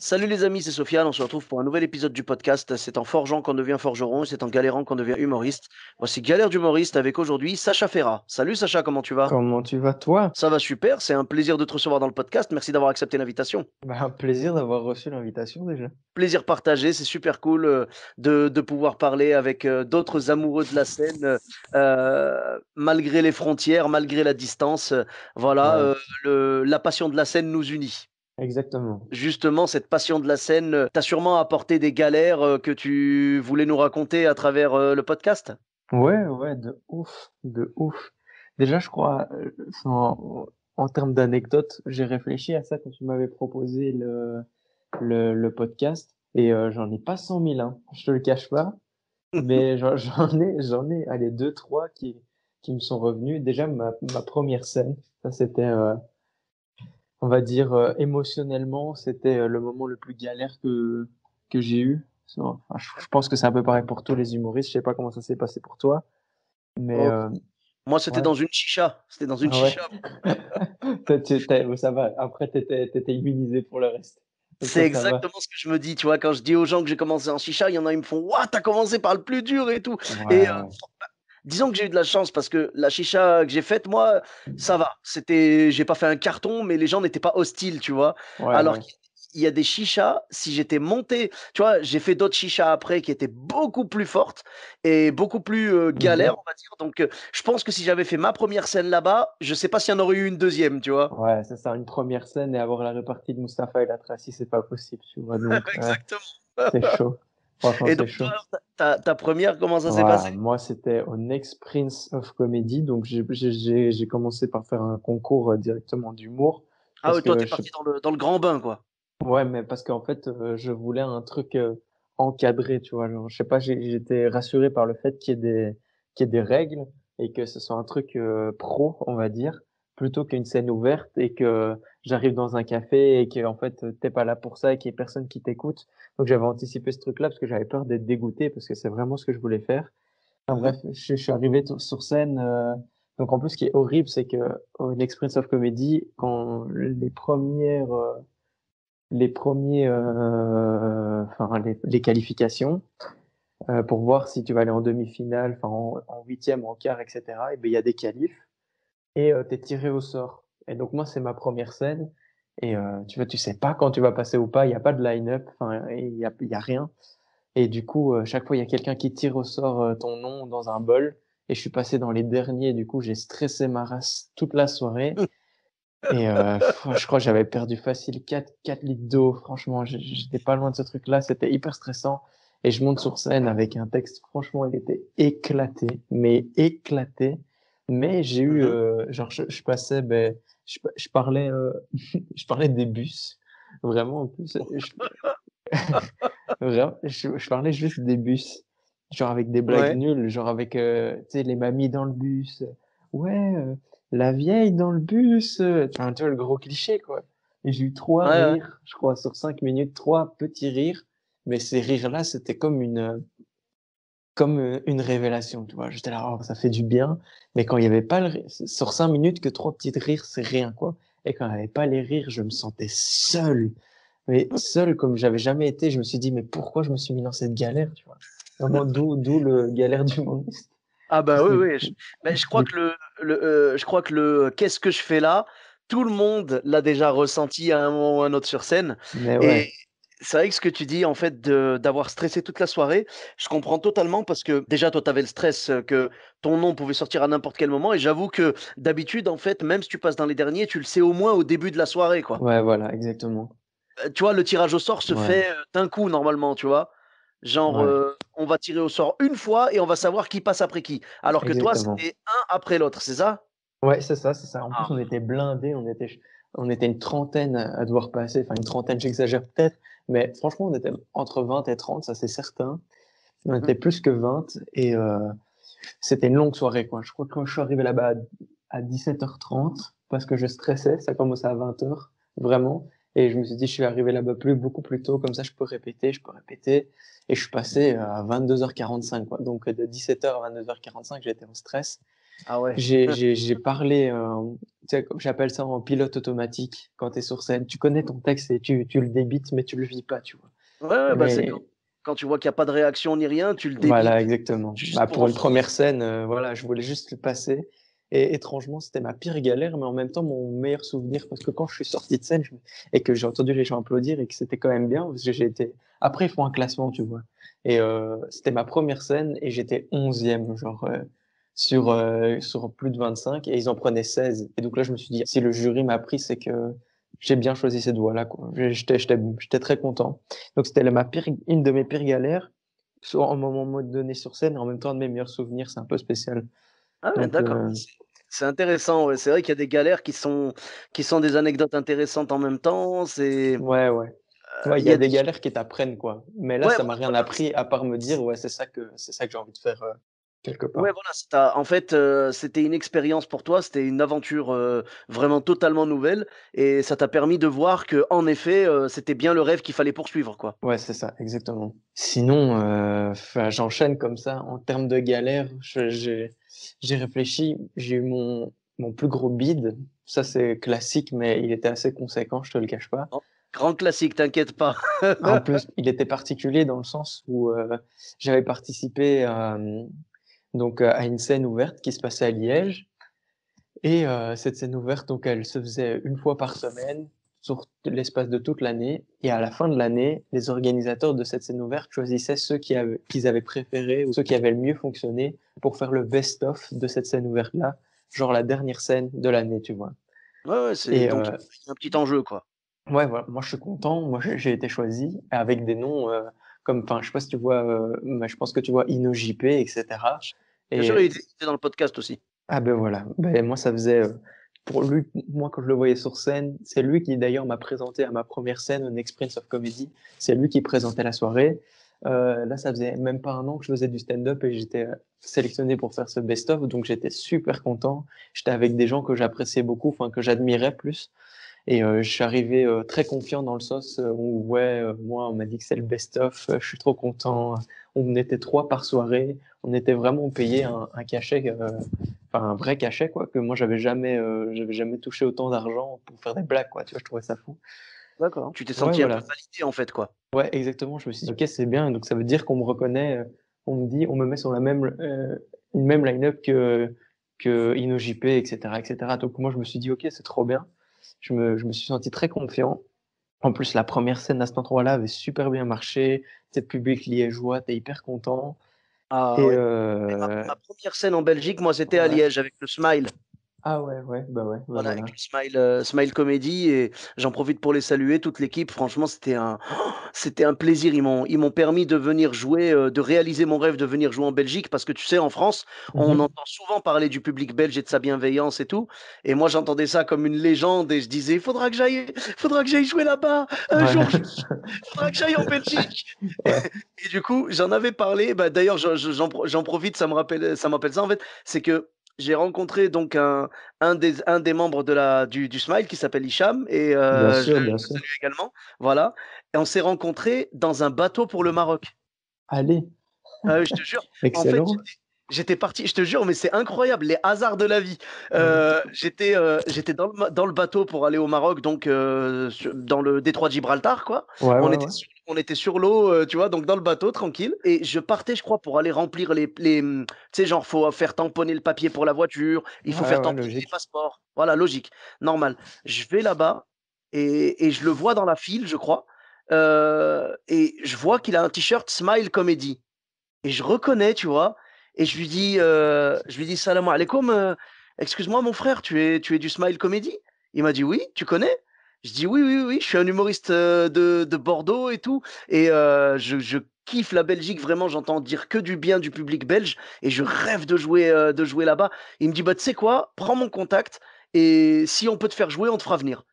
Salut les amis, c'est Sofiane, on se retrouve pour un nouvel épisode du podcast. C'est en forgeant qu'on devient forgeron, c'est en galérant qu'on devient humoriste. Voici Galère d'humoriste avec aujourd'hui Sacha Ferrat. Salut Sacha, comment tu vas? Comment tu vas, toi? Ça va super, c'est un plaisir de te recevoir dans le podcast. Merci d'avoir accepté l'invitation. Bah, un plaisir d'avoir reçu l'invitation déjà. Plaisir partagé, c'est super cool de pouvoir parler avec d'autres amoureux de la scène, malgré les frontières, malgré la distance. Voilà, Ouais, la passion de la scène nous unit. exactement. Justement, cette passion de la scène, t'a sûrement apporté des galères, que tu voulais nous raconter à travers, le podcast? Ouais, ouais, de ouf, de ouf. Déjà, je crois, en termes d'anecdotes, j'ai réfléchi à ça quand tu m'avais proposé le podcast et j'en ai pas 100 000, hein, je te le cache pas, mais j'en ai, allez, deux, trois qui me sont revenus. Déjà, ma première scène, ça c'était, on va dire, émotionnellement, c'était le moment le plus galère que j'ai eu. Enfin, je pense que c'est un peu pareil pour tous les humoristes. Je sais pas comment ça s'est passé pour toi, mais Oh, moi, c'était ouais. dans une chicha, c'était dans une Ah ouais. chicha. Ça va. Après, t'étais immunisé pour le reste. Donc C'est ça va. exactement ce que je me dis, tu vois? Quand je dis aux gens que j'ai commencé en chicha, il y en a, ils me font: «Waouh, tu as commencé par le plus dur et tout» et Ouais, disons que j'ai eu de la chance parce que la chicha que j'ai faite, moi, ça va. J'ai pas fait un carton, mais les gens n'étaient pas hostiles, tu vois? ouais, Alors ouais. qu'il y a des chichas, si j'étais monté, tu vois, j'ai fait d'autres chichas après qui étaient beaucoup plus fortes et beaucoup plus, galères, Mhm. on va dire. Donc, je pense que si j'avais fait ma première scène là-bas, je sais pas s'il y en aurait eu une deuxième, tu vois? Ouais, c'est ça. Une première scène et avoir la répartie de Mustapha et la Tracy, c'est pas possible, tu vois. Donc, Exactement. c'est chaud. Franchement, Et donc c'est toi, chaud. alors, ta 1re, comment ça s'est passé? Voilà, moi, c'était au Next Prince of Comedy. Donc, j'ai commencé par faire un concours directement d'humour. Ah Parce ouais, toi, que tu es parti dans le grand bain, quoi. ouais, mais parce qu'en fait, je voulais un truc encadré, tu vois. Genre, je sais pas, j'étais rassuré par le fait qu'il y ait des règles et que ce soit un truc pro, on va dire, plutôt qu'une scène ouverte et que j'arrive dans un café et que en fait, t'es pas là pour ça et qu'il y ait personne qui t'écoute. Donc, j'avais anticipé ce truc-là parce que j'avais peur d'être dégoûté parce que c'est vraiment ce que je voulais faire. Enfin, Mmh. bref, je suis arrivé sur scène. Donc en plus, ce qui est horrible, c'est que au Next Prince of Comedy, quand enfin les qualifications pour voir si tu vas aller en demi-finale, enfin en huitième, en quart, etc. Et ben il y a des qualifs et t'es tiré au sort. Et donc moi, c'est ma première scène. Et tu vois, tu sais pas quand tu vas passer ou pas. Il y a pas de line-up. Enfin, il y a rien. Et du coup, chaque fois, il y a quelqu'un qui tire au sort ton nom dans un bol. Et je suis passé dans les derniers. Du coup, j'ai stressé ma race toute la soirée. Et je crois que j'avais perdu facile 4 litres d'eau. Franchement, j'étais pas loin de ce truc-là. C'était hyper stressant. Et je monte sur scène avec un texte. Franchement, il était éclaté, mais éclaté. Mais j'ai eu, Mmh. genre, je passais, ben, je parlais, je parlais des bus. Vraiment, en plus, vraiment, je parlais juste des bus. Genre avec des blagues Ouais. nulles, genre avec, tu sais, les mamies dans le bus. Ouais, la vieille dans le bus. Enfin, tu vois, le gros cliché, quoi. Et j'ai eu trois Ouais, ouais. rires, je crois, sur 5 minutes, trois petits rires. Mais ces rires-là, c'était comme une révélation, tu vois. J'étais là, oh, ça fait du bien. Mais quand il y avait pas sur 5 minutes, que trois petits rires, c'est rien, quoi. Et quand il n'y avait pas les rires, je me sentais seul. Mais seul comme j'avais jamais été, je me suis dit, mais pourquoi je me suis mis dans cette galère, tu vois? Vraiment, d'où le galère d'humoriste. Ah bah, oui, Du oui, coup, je crois du que je crois que le «Qu'est-ce que je fais là?» tout le monde l'a déjà ressenti à un moment ou un autre sur scène mais et ouais, c'est vrai que ce que tu dis, en fait, d'avoir stressé toute la soirée, je comprends totalement parce que déjà, toi, tu avais le stress, que ton nom pouvait sortir à n'importe quel moment et j'avoue que d'habitude, en fait, même si tu passes dans les derniers, tu le sais au moins au début de la soirée, quoi. ouais, voilà, exactement. Tu vois, le tirage au sort se Ouais, fait, d'un coup normalement, tu vois? Genre, ouais, on va tirer au sort une fois et on va savoir qui passe après qui. Alors que toi, exactement. c'était un après l'autre, c'est ça? Ouais, c'est ça, c'est ça. En plus, Ah. on était blindés, on était une trentaine à devoir passer. Enfin, une trentaine, j'exagère peut-être, mais franchement, on était entre 20 et 30, ça c'est certain. On Mmh. était plus que 20 et c'était une longue soirée, quoi. Je crois que quand je suis arrivé là-bas à 17h30, parce que je stressais, ça commençait à 20h, vraiment. Et je me suis dit, je suis arrivé là-bas beaucoup plus tôt, comme ça je peux répéter, je peux répéter. Et je suis passé à 22h45, quoi. Donc de 17h à 22h45, j'étais en stress. Ah ouais. J'ai parlé, tu sais, comme j'appelle ça en pilote automatique quand tu es sur scène. Tu connais ton texte et tu le débites, mais tu le vis pas, tu vois. Ouais, ouais, bah, c'est Mais quand tu vois qu'il y a pas de réaction ni rien, tu le voilà, débites exactement. juste Bah, pour pour en une finir. première scène, voilà, je voulais juste le passer. Et étrangement, c'était ma pire galère, mais en même temps mon meilleur souvenir parce que quand je suis sorti de scène et que j'ai entendu les gens applaudir et que c'était quand même bien, parce que j'ai été. Après, ils font un classement, tu vois. Et c'était ma première scène et j'étais 11e, genre sur plus de 25 et ils en prenaient 16. Et donc là, je me suis dit, si le jury m'a pris, c'est que j'ai bien choisi cette voie-là, quoi. J'étais très content. Donc c'était une de mes pires galères soit en moment donné sur scène et en même temps un de mes meilleurs souvenirs, c'est un peu spécial. Ah ouais, Donc, d'accord. C'est intéressant, ouais. C'est vrai qu'il y a des galères qui sont des anecdotes intéressantes en même temps. ouais, ouais. Ouais, il Il y y a a des des galères qui t'apprennent, quoi. Mais là, ouais, ça m'a rien voilà. appris à part me dire, ouais, c'est ça que j'ai envie de faire quelque Ouais, part. voilà, en fait, c'était une expérience pour toi, c'était une aventure, vraiment totalement nouvelle et ça t'a permis de voir que en effet, c'était bien le rêve qu'il fallait poursuivre, quoi. Ouais, c'est ça, exactement. Sinon, enfin, j'enchaîne comme ça. En termes de galères, j'ai réfléchi. J'ai eu mon plus gros bide. Ça, c'est classique, mais il était assez conséquent, je te le cache pas. Grand classique, t'inquiète pas. En plus, il était particulier dans le sens où j'avais participé à une scène ouverte qui se passait à Liège. Et cette scène ouverte, donc, elle se faisait une fois par semaine sur l'espace de toute l'année. Et à la fin de l'année, les organisateurs de cette scène ouverte choisissaient qu'ils avaient préféré ou ceux qui avaient le mieux fonctionné pour faire le best-of de cette scène ouverte-là, genre la dernière scène de l'année, tu vois. Ouais, ouais, c'est Et donc il y a un petit enjeu, quoi. ouais, voilà, moi je suis content. Moi j'ai été choisi avec des noms comme, enfin, je sais pas si tu vois, mais je pense que tu vois InnoJP, etc. Bien sûr, il Et était dans le podcast aussi. ah ben voilà, ben moi ça faisait pour lui, moi quand je le voyais sur scène, c'est lui qui d'ailleurs m'a présenté à ma première scène au Next Prince of Comedy. C'est lui qui présentait la soirée. Là, ça faisait même pas un an que je faisais du stand-up et j'étais sélectionné pour faire ce best-of, donc j'étais super content. J'étais avec des gens que j'appréciais beaucoup, enfin que j'admirais plus. Et je suis arrivé très confiant dans le sauce où ouais, moi on m'a dit que c'est le best-of, je suis trop content. On était 3 par soirée, on était vraiment payé un cachet, enfin un vrai cachet quoi, que moi j'avais jamais touché autant d'argent pour faire des blagues quoi, tu vois, je trouvais ça fou. D'accord. Tu t'es Ouais, senti un peu voilà. validé, en fait, quoi. Ouais, exactement, je me suis dit: «OK, c'est bien», donc ça veut dire qu'on me reconnaît, on me met sur la même, une même line-up que InnoJP et cetera et cetera. Donc moi je me suis dit: «OK, c'est trop bien». Je me suis senti très confiant. En plus, la première scène à cet endroit-là avait super bien marché. Tu public liégeois, tu hyper content. Ah Et ouais. Et ma 1re scène en Belgique, moi, c'était à ouais. Liège avec le Smile. Ah ouais, ouais, bah Voilà, avec voilà. le Smile Comedy et j'en profite pour les saluer, toute l'équipe. Franchement, c'était un plaisir. Ils m'ont permis de venir jouer, de réaliser mon rêve de venir jouer en Belgique parce que tu sais, en France, on Mmh. entend souvent parler du public belge et de sa bienveillance et tout et moi, j'entendais ça comme une légende et je disais: «Il faudra que j'aille jouer là-bas un Ouais. jour, il faudra que j'aille en Belgique». Ouais. Et du coup, j'en avais parlé, bah, d'ailleurs, j'en profite, ça me rappelle ça, en fait. C'est que j'ai rencontré donc un des membres du Smile qui s'appelle Hicham et Bien je sûr, le bien sûr. salue également, voilà et on s'est rencontrés dans un bateau pour le Maroc. Allez, Ah oui, je te jure, en fait, excellent. j'étais parti je te jure, mais c'est incroyable, les hasards de la vie. Mmh. J'étais dans le bateau pour aller au Maroc, donc dans le détroit de Gibraltar, quoi. Ouais, On ouais, était ouais. sur l'eau, tu vois? Donc dans le bateau, tranquille et je partais, je crois, pour aller remplir tu sais, genre, faut faire tamponner le papier pour la voiture, il faut Ouais, faire ouais, tamponner les logique. passeports. Voilà, logique, normal. Je vais là-bas et je le vois dans la file, je crois, et je vois qu'il a un t-shirt Smile Comedy. Et je reconnais, tu vois? Et je lui dis: «Salam alaikum, excuse-moi mon frère, tu es du Smile Comedy?» Il m'a dit: «Oui, tu connais?» Je dis: «Oui, oui, oui, je suis un humoriste, de Bordeaux et tout et je kiffe la Belgique, vraiment, j'entends dire que du bien du public belge et je rêve de jouer là-bas». Il me dit: «Bah, tu sais quoi? Prends mon contact et si on peut te faire jouer, on te fera venir»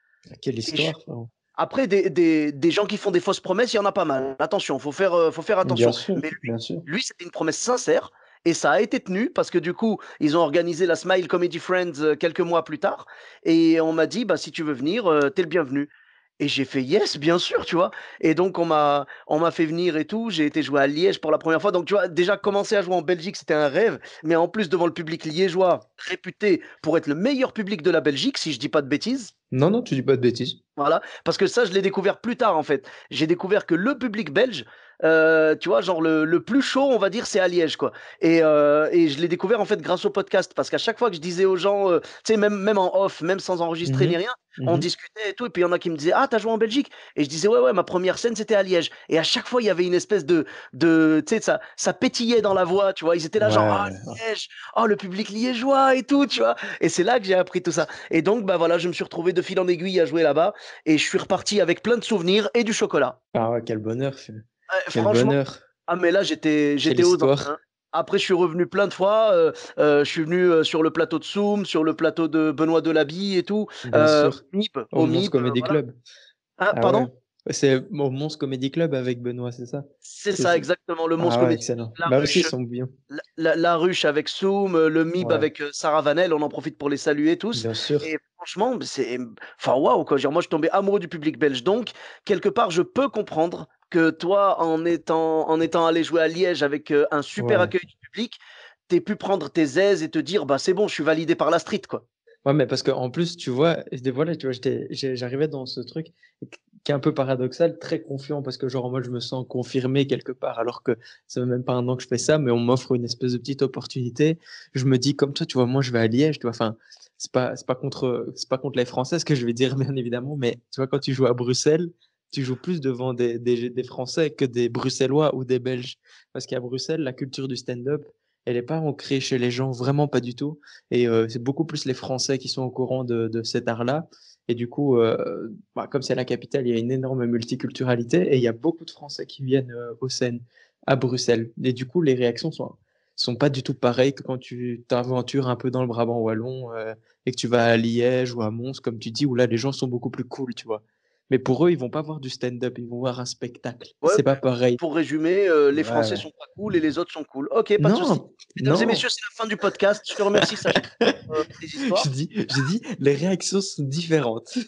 Quelle et je histoire, frérot. après des gens qui font des fausses promesses, il y en a pas mal. Attention, faut faire Bien attention. sûr, Mais bien sûr. c'était une promesse sincère et ça a été tenu parce que du coup, ils ont organisé la Smile Comedy Friends, quelques mois plus tard et on m'a dit: «Bah, si tu veux venir, tu le bienvenu» Et j'ai fait yes, bien sûr, tu vois. Et donc on m'a fait venir et tout. J'ai été jouer à Liège pour la première fois. Donc tu vois, déjà commencer à jouer en Belgique, c'était un rêve. Mais en plus devant le public liégeois, réputé pour être le meilleur public de la Belgique, si je dis pas de bêtises. Non, non, tu dis pas de bêtises. Voilà, parce que ça, je l'ai découvert plus tard en fait. J'ai découvert que le public belge, tu vois, genre le plus chaud, on va dire, c'est à Liège, quoi. Et je l'ai découvert en fait grâce au podcast, parce qu'à chaque fois que je disais aux gens, tu sais, même en off, même sans enregistrer ni Mhm, rien, on mhm. discutait et tout, et puis il y en a qui me disaient, ah, t'as joué en Belgique? Et je disais, ouais, ouais, ma première scène, c'était à Liège. Et à chaque fois, il y avait une espèce tu sais, ça pétillait dans la voix, tu vois. Ils étaient là, genre, ah, Ouais, ouais. Liège, oh, le public liégeois et tout, tu vois. Et c'est là que j'ai appris tout ça. Et donc, bah voilà, je me suis retrouvé de fil en aiguille à jouer là-bas. Et je suis reparti avec plein de souvenirs et du chocolat. Ah ouais, quel bonheur, quel Franchement, bonheur, ah mais là j'étais quelle j'étais aux anges, histoire. hein. Après je suis revenu plein de fois. Je suis venu sur le plateau de Soum, sur le plateau de Benoît Delabie et tout. Bien sûr. Au Au Mons MIB, Comedy voilà. Club. Ah, Ah pardon? ouais. C'est au Mons Comedy Club avec Benoît, c'est ça? C'est C'est ça ça. exactement, le Mons Ah ouais, Comedy, excellent. la Bah aussi, ils ruche, sont bien. la ruche avec Soum, le MIB Ouais, avec Sarah Vanel. On en profite pour les saluer tous. bien sûr. Et franchement, enfin waouh quoi. Genre, moi je suis tombé amoureux du public belge. Donc quelque part, je peux comprendre que toi, en étant allé jouer à Liège avec un super Ouais. accueil du public, t'aies pu prendre tes aises et te dire, bah c'est bon, je suis validé par la street, quoi. Ouais, mais parce qu'en plus, tu vois, voilà, tu vois, j'arrivais dans ce truc qui est un peu paradoxal, très confiant, parce que genre, moi, je me sens confirmé quelque part, alors que ça fait même pas un an que je fais ça, mais on m'offre une espèce de petite opportunité. Je me dis, comme toi, tu vois, moi, je vais à Liège, tu vois, enfin, c'est pas contre les Français, ce que je vais dire, bien évidemment, mais tu vois, quand tu joues à Bruxelles, tu joues plus devant des Français que des Bruxellois ou des Belges. Parce qu'à Bruxelles, la culture du stand-up, elle est pas ancrée chez les gens, vraiment pas du tout. Et c'est beaucoup plus les Français qui sont au courant de cet art-là. Et du coup, bah, comme c'est la capitale, il y a une énorme multiculturalité et il y a beaucoup de Français qui viennent aux scènes à Bruxelles. Et du coup, les réactions sont pas du tout pareilles que quand tu t'aventures un peu dans le Brabant wallon et que tu vas à Liège ou à Mons, comme tu dis, où là, les gens sont beaucoup plus cool, tu vois. Mais pour eux, ils vont pas voir du stand-up, ils vont voir un spectacle. Ouais, C'est pas pareil. pour résumer, les Ouais, Français ouais. sont pas cool et les autres sont cool. Ok, pas de souci. Non, Mesdames et non. messieurs, c'est la fin du podcast. Je te remercie, Sacha, pour tes histoires. J'ai dit, les réactions sont différentes.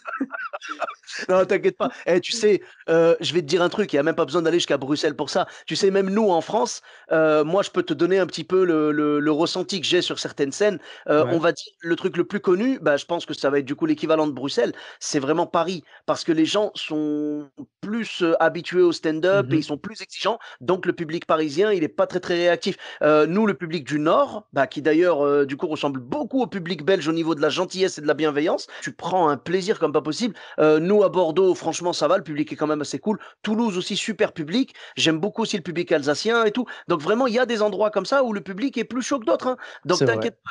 Non, t'inquiète pas. Eh, tu sais, je vais te dire un truc, il y a même pas besoin d'aller jusqu'à Bruxelles pour ça. Tu sais, même nous en France, moi je peux te donner un petit peu le ressenti que j'ai sur certaines scènes. On Ouais. va dire le truc le plus connu, bah, je pense que ça va être du coup l'équivalent de Bruxelles, c'est vraiment Paris. Parce que les gens sont plus habitués au stand-up et ils Mhm. sont plus exigeants. Donc le public parisien, il est pas très très réactif. Nous, le public du Nord, bah, qui d'ailleurs du coup ressemble beaucoup au public belge au niveau de la gentillesse et de la bienveillance, tu prends un plaisir comme pas possible. Nous, à Bordeaux, franchement, ça va, le public est quand même assez cool. Toulouse aussi, super public. J'aime beaucoup aussi le public alsacien et tout. Donc vraiment, il y a des endroits comme ça où le public est plus chaud que d'autres, hein. Donc C'est vrai. t'inquiète pas,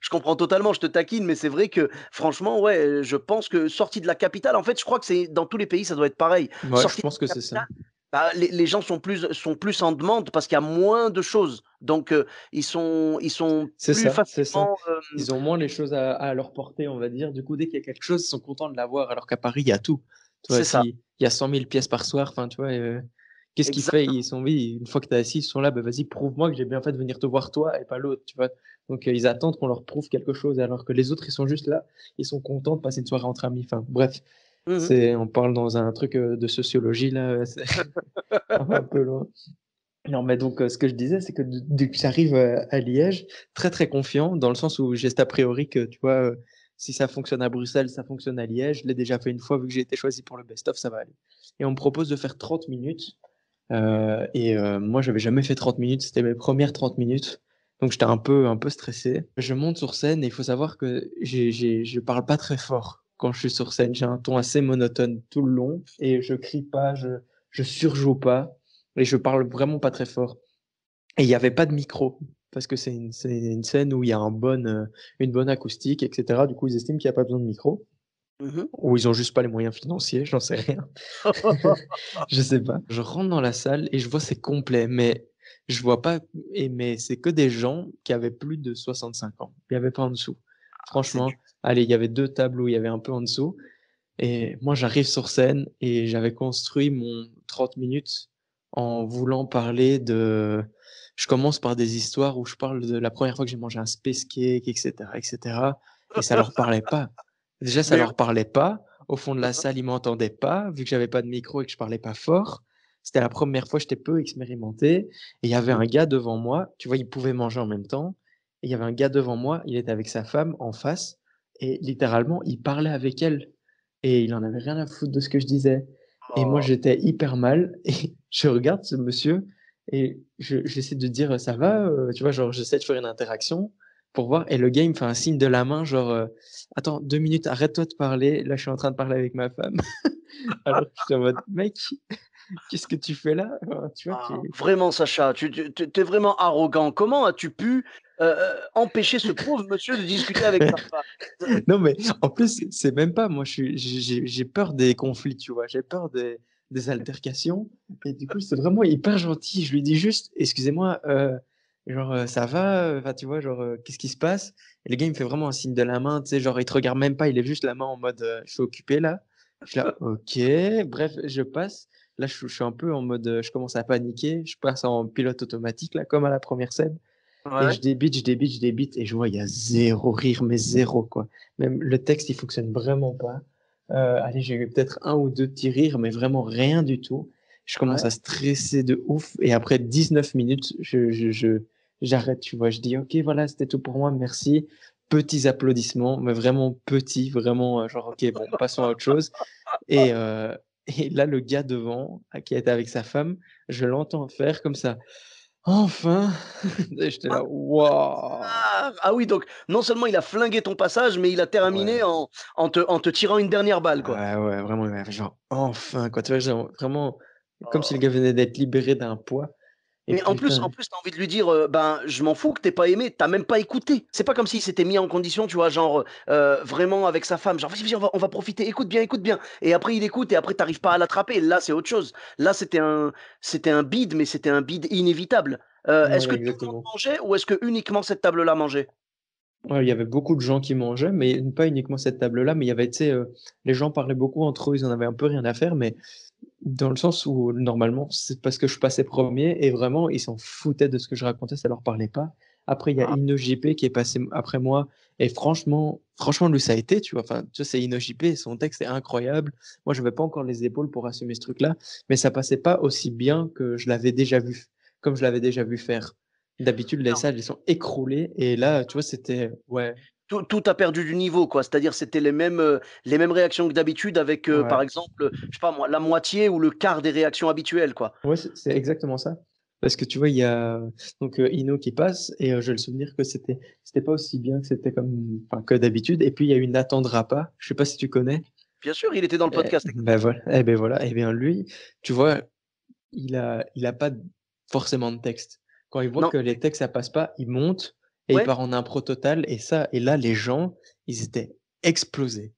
je comprends totalement, je te taquine, mais c'est vrai que franchement, ouais, je pense que sorti de la capitale, en fait, je crois que c'est dans tous les pays, ça doit être pareil. Ouais, je Sorti de pense que la c'est ça. capitale, bah, les gens sont plus en demande parce qu'il y a moins de choses. Donc ils sont C'est plus ça, c'est ça. facilement. Ils ont moins les choses à leur portée, on va dire. Du coup, dès qu'il y a quelque chose, ils sont contents de l'avoir, alors qu'à Paris, il y a tout. Tu vois, C'est ça, s'il y a 100 000 pièces par soir, enfin, tu vois, qu'est-ce qu'ils font? exactement. Ils sont, oui, une fois que tu es assis, ils sont là, bah, vas-y, prouve-moi que j'ai bien fait de venir te voir toi et pas l'autre, tu vois. Donc, ils attendent qu'on leur prouve quelque chose, alors que les autres, ils sont juste là, ils sont contents de passer une soirée entre amis. Enfin, bref, Mhm. on parle dans un truc de sociologie, là, c'est un peu loin. Non, mais donc, ce que je disais, c'est que dès que j'arrive à Liège, très très confiant, dans le sens où j'ai cet a priori que, tu vois, si ça fonctionne à Bruxelles, ça fonctionne à Liège. Je l'ai déjà fait une fois, vu que j'ai été choisi pour le best-of, ça va aller. Et on me propose de faire 30 minutes. Moi, j'avais jamais fait 30 minutes, c'était mes premières 30 minutes. Donc, j'étais un peu stressé. Je monte sur scène et il faut savoir que je parle pas très fort quand je suis sur scène. J'ai un ton assez monotone tout le long et je crie pas, je surjoue pas et je parle vraiment pas très fort. Et il n'y avait pas de micro parce que c'est une scène où il y a une bonne acoustique, etc. Du coup, ils estiment qu'il n'y a pas besoin de micro Mhm. ou ils ont juste pas les moyens financiers, j'en sais rien. Je sais pas. Je rentre dans la salle et je vois c'est complet, mais je vois pas, mais c'est que des gens qui avaient plus de 65 ans. Il y avait pas en dessous. Ah, c'est Franchement, allez, il y avait deux tables où il y avait un peu en dessous. Et moi, j'arrive sur scène et j'avais construit mon 30 minutes en voulant parler de. Je commence par des histoires où je parle de la première fois que j'ai mangé un space cake, etc., etc. Et cetera. Et ça leur parlait pas. Déjà, ça Mais leur parlait pas. Au fond de la Mmh. salle, ils m'entendaient pas, vu que j'avais pas de micro et que je parlais pas fort. C'était la première fois, j'étais peu expérimenté et il y avait un gars devant moi, tu vois, il pouvait manger en même temps et il y avait un gars devant moi, il était avec sa femme en face et littéralement, il parlait avec elle et il en avait rien à foutre de ce que je disais et moi, Oh. j'étais hyper mal et je regarde ce monsieur et j'essaie de dire: «Ça va?» Tu vois, genre, j'essaie de faire une interaction pour voir et le gars, il me fait un signe de la main genre, «Attends 2 minutes, arrête-toi de parler, là, je suis en train de parler avec ma femme». Alors que j'étais en mode: «Mec, qu'est-ce que tu fais là?» Enfin, tu vois, Ah, vraiment Sacha, tu es vraiment arrogant. Comment as-tu pu, empêcher ce pauvre monsieur de discuter avec sa femme? non, mais en plus, c'est même pas moi, je suis j'ai peur des conflits, tu vois? J'ai peur des altercations et du coup, c'est vraiment hyper gentil. Je lui dis juste: «Excusez-moi, genre, ça va?» Enfin, tu vois, genre, «Qu'est-ce qui se passe?» Et le gars, il me fait vraiment un signe de la main, tu sais, genre, il te regarde même pas, il lève juste la main en mode, «Je suis occupé là». Je suis là: «OK». Bref, je passe. Là, je suis un peu en mode, je commence à paniquer. Je passe en pilote automatique là, comme à la première scène. Et Ouais. je débite et je vois, il y a zéro rire, mais zéro quoi. Même le texte, il fonctionne vraiment pas. Allez, j'ai eu peut-être un ou 2 petits rires, mais vraiment rien du tout. Je commence Ouais. à stresser de ouf et après 19 minutes, j'arrête, tu vois? Je dis: «OK, voilà, c'était tout pour moi, merci». Petits applaudissements, mais vraiment petits, vraiment, genre: «OK, bon, passons à autre chose». Et et là, le gars devant, qui était avec sa femme, je l'entends faire comme ça: «Enfin!» et j'étais là: «Waouh!» Ah oui, donc non seulement il a flingué ton passage, mais il a terminé Ouais, en te tirant une dernière balle, quoi. ouais, ouais, vraiment, ouais, genre: «Enfin!» quoi, tu vois? Genre vraiment comme si le Oh. gars venait d'être libéré d'un poids et Mais en putain plus, tu as envie de lui dire, ben, je m'en fous que tu pas aimé, tu même pas écouté. C'est pas comme s'il s'était mis en condition, tu vois, genre, vraiment avec sa femme, genre: «Vas-y, vas-y, on va profiter, écoute bien» et après il écoute et après tu arrives pas à l'attraper. Là, c'est autre chose. Là, c'était un bide, mais c'était un bide inévitable. Est-ce ouais, que tout le monde exactement. mangeait ou est-ce que uniquement cette table-là mangeait? Ouais, il y avait beaucoup de gens qui mangeaient, mais pas uniquement cette table-là, mais il y avait, tu sais, les gens parlaient beaucoup entre eux, ils en avaient un peu rien à faire, mais dans le sens où normalement, c'est parce que je passais premier et vraiment ils s'en foutaient de ce que je racontais, ça leur parlait pas. Après il y a Ah, InnoJP qui est passé après moi et franchement lui ça a été, tu vois? Enfin, tu vois, c'est InnoJP, son texte est incroyable. Moi, j'avais pas encore les épaules pour assumer ce truc-là, mais ça passait pas aussi bien que je l'avais déjà vu comme je l'avais déjà vu faire. D'habitude, les non. salles, elles sont écroulées et là, tu vois, c'était ouais, Tout a perdu du niveau, quoi. C'est-à-dire, c'était les mêmes réactions que d'habitude avec, par ouais. exemple, je sais pas moi, la moitié ou le quart des réactions habituelles, quoi. Ouais, c'est exactement ça. Parce que tu vois, il y a donc Ino qui passe et j'ai le souvenir que c'était pas aussi bien que c'était comme enfin, que d'habitude et puis il y a eu Nathan Drapa, je sais pas si tu connais? Bien sûr, il était dans le podcast avec Bah, voilà et beh, voilà et bien lui, tu vois, il a pas forcément de texte. Quand il voit non, que les textes ça passe pas, il monte et il ouais, part en impro total et là les gens, ils étaient explosés.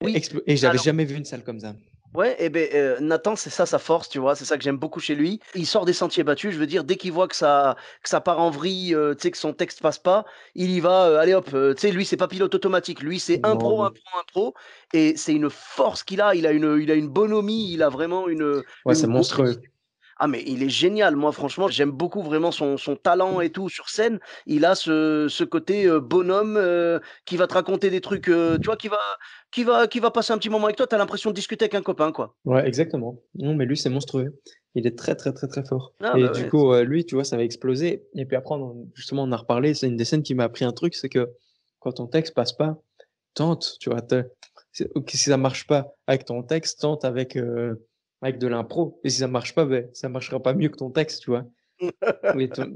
oui, Et j'avais alors jamais vu une salle comme ça. ouais et beh, Nathan, c'est ça sa force, tu vois? C'est ça que j'aime beaucoup chez lui. Il sort des sentiers battus, je veux dire, dès qu'il voit que ça part en vrille, tu sais, que son texte passe pas, il y va, allez hop, tu sais, lui, c'est pas pilote automatique. Lui, c'est Non, impro, non. impro, impro et c'est une force qu'il a. Il a une bonhomie, il a vraiment une, Ouais, une c'est go monstrueux. Ah mais il est génial. Moi franchement, j'aime beaucoup vraiment son talent et tout sur scène. Il a ce côté, bonhomme, qui va te raconter des trucs, tu vois? Qui va passer un petit moment avec toi. Tu as l'impression de discuter avec un copain, quoi. Ouais, exactement. Non, mais lui, c'est monstrueux. Il est très, très, très, très fort. Ah Et bah, du ouais. coup, lui, tu vois, ça va exploser. Et puis après, justement, on a reparlé. C'est une des scènes qui m'a appris un truc, c'est que quand ton texte passe pas, tente, tu vois. Ok, si ça marche pas avec ton texte, tente avec de l'impro. Et si ça marche pas, ben, ça marchera pas mieux que ton texte, tu vois.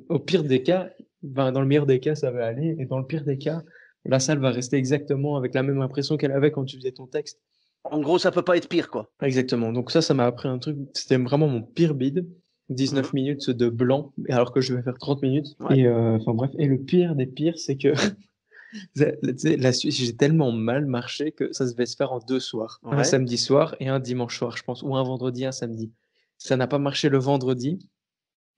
Au pire des cas, ben, dans le meilleur des cas, ça va aller. Et dans le pire des cas, la salle va rester exactement avec la même impression qu'elle avait quand tu faisais ton texte. En gros, ça peut pas être pire, quoi. Exactement, donc ça m'a appris un truc, c'était vraiment mon pire bid. Mmh. 19 minutes de blanc, alors que je vais faire 30 minutes Ouais. et enfin bref et le pire des pires, c'est que tu sais, la suite j'ai tellement mal marché que ça devait se faire en 2 soirs. Un Ouais. samedi soir et un dimanche soir, je pense, ou un vendredi, un samedi. Ça n'a pas marché le vendredi,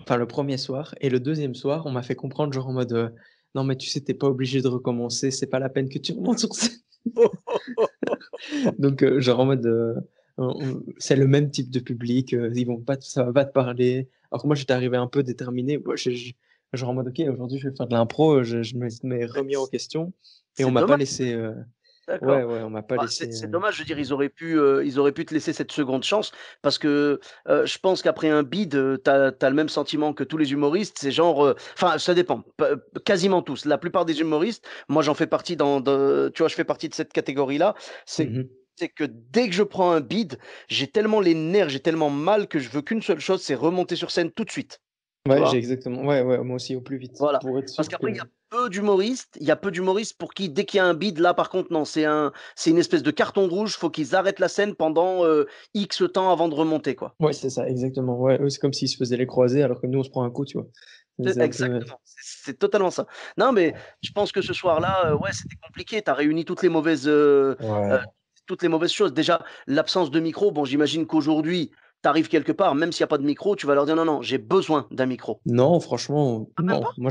enfin le premier soir et le deuxième soir, on m'a fait comprendre genre en mode, «Non mais tu sais, tu pas obligé de recommencer, c'est pas la peine que tu remontes sur scène». Donc, genre en mode, c'est le même type de public, ils vont pas ça va pas te parler. Alors que moi, j'étais arrivé un peu déterminé. Moi, genre en mode: «OK, aujourd'hui, je vais faire de l'impro», je me m'étais remis en question et on C'est m'a pas dommage. laissé, D'accord. Ouais, ouais, on m'a pas Bah, laissé. c'est dommage, je veux dire, ils auraient pu te laisser cette seconde chance parce que, je pense qu'après un bide, tu as le même sentiment que tous les humoristes, c'est genre, enfin, ça dépend, quasiment tous. La plupart des humoristes, moi j'en fais partie tu vois, je fais partie de cette catégorie-là, c'est Mhm. c'est que dès que je prends un bide, j'ai tellement les nerfs, j'ai tellement mal que je veux qu'une seule chose, c'est remonter sur scène tout de suite, tu Ouais, j'ai vois? exactement. Ouais, ouais, moi aussi au plus vite Voilà, pour être parce sûr qu'après que. il y a peu d'humoristes pour qui dès qu'il y a un bide, là par contre non, c'est une espèce de carton rouge, faut qu'ils arrêtent la scène pendant, X temps avant de remonter quoi. Ouais, c'est ça, exactement. Ouais, eux, c'est comme s'ils se faisaient les croisés alors que nous, on se prend un coup, tu vois? C'est C'est un peu. exactement, c'est totalement ça. Non mais je pense que ce soir-là, ouais, c'était compliqué, tu as réuni Ouais. toutes les mauvaises choses. Déjà, l'absence de micro, bon j'imagine qu'aujourd'hui, tu arrives quelque part, même s'il y a pas de micro, tu vas leur dire: «Non, non, j'ai besoin d'un micro». Non, franchement, Ah même non. pas? Moi,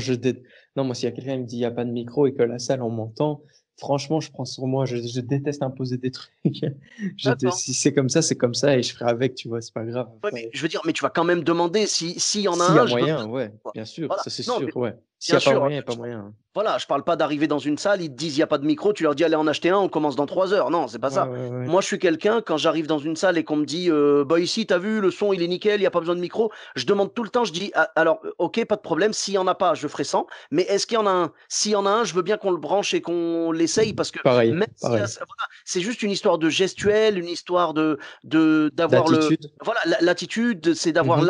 non, moi, s'il y a quelqu'un qui me dit: «Il y a pas de micro» et que la salle, on m'entend, franchement, je prends sur moi. Je déteste imposer des trucs. D'accord. Si c'est comme ça et je ferai avec, tu vois? C'est pas grave. Ouais, mais Après, je veux dire, mais tu vas quand même demander s'il y en a s'il y a un, je veux bien, moyen, ouais, quoi. bien sûr, Voilà. ça, c'est Non, mais sûr, ouais. S'il y bien a pas sûr, moyen, il y a pas moyen, hein. voilà, je parle pas d'arriver dans une salle, ils te disent: «Il y a pas de micro», tu leur dis: «Allez en acheter un, on commence dans 3 heures». Non, c'est pas Ouais, ça. ouais, ouais. Moi, je suis quelqu'un, quand j'arrive dans une salle et qu'on me dit: «Bah, ici, tu as vu, le son, il est nickel, il y a pas besoin de micro». Je demande tout le temps, je dis: «A alors, OK, pas de problème, s'il y en a pas, je ferai sans, mais est-ce qu'il y en a un? S'il y en a un, je veux bien qu'on le branche et qu'on l'essaye parce que Pareil, même si pareil. voilà, c'est juste une histoire de gestuelle, une histoire d'avoir le D'attitude. voilà, l'attitude, c'est d'avoir Mmh.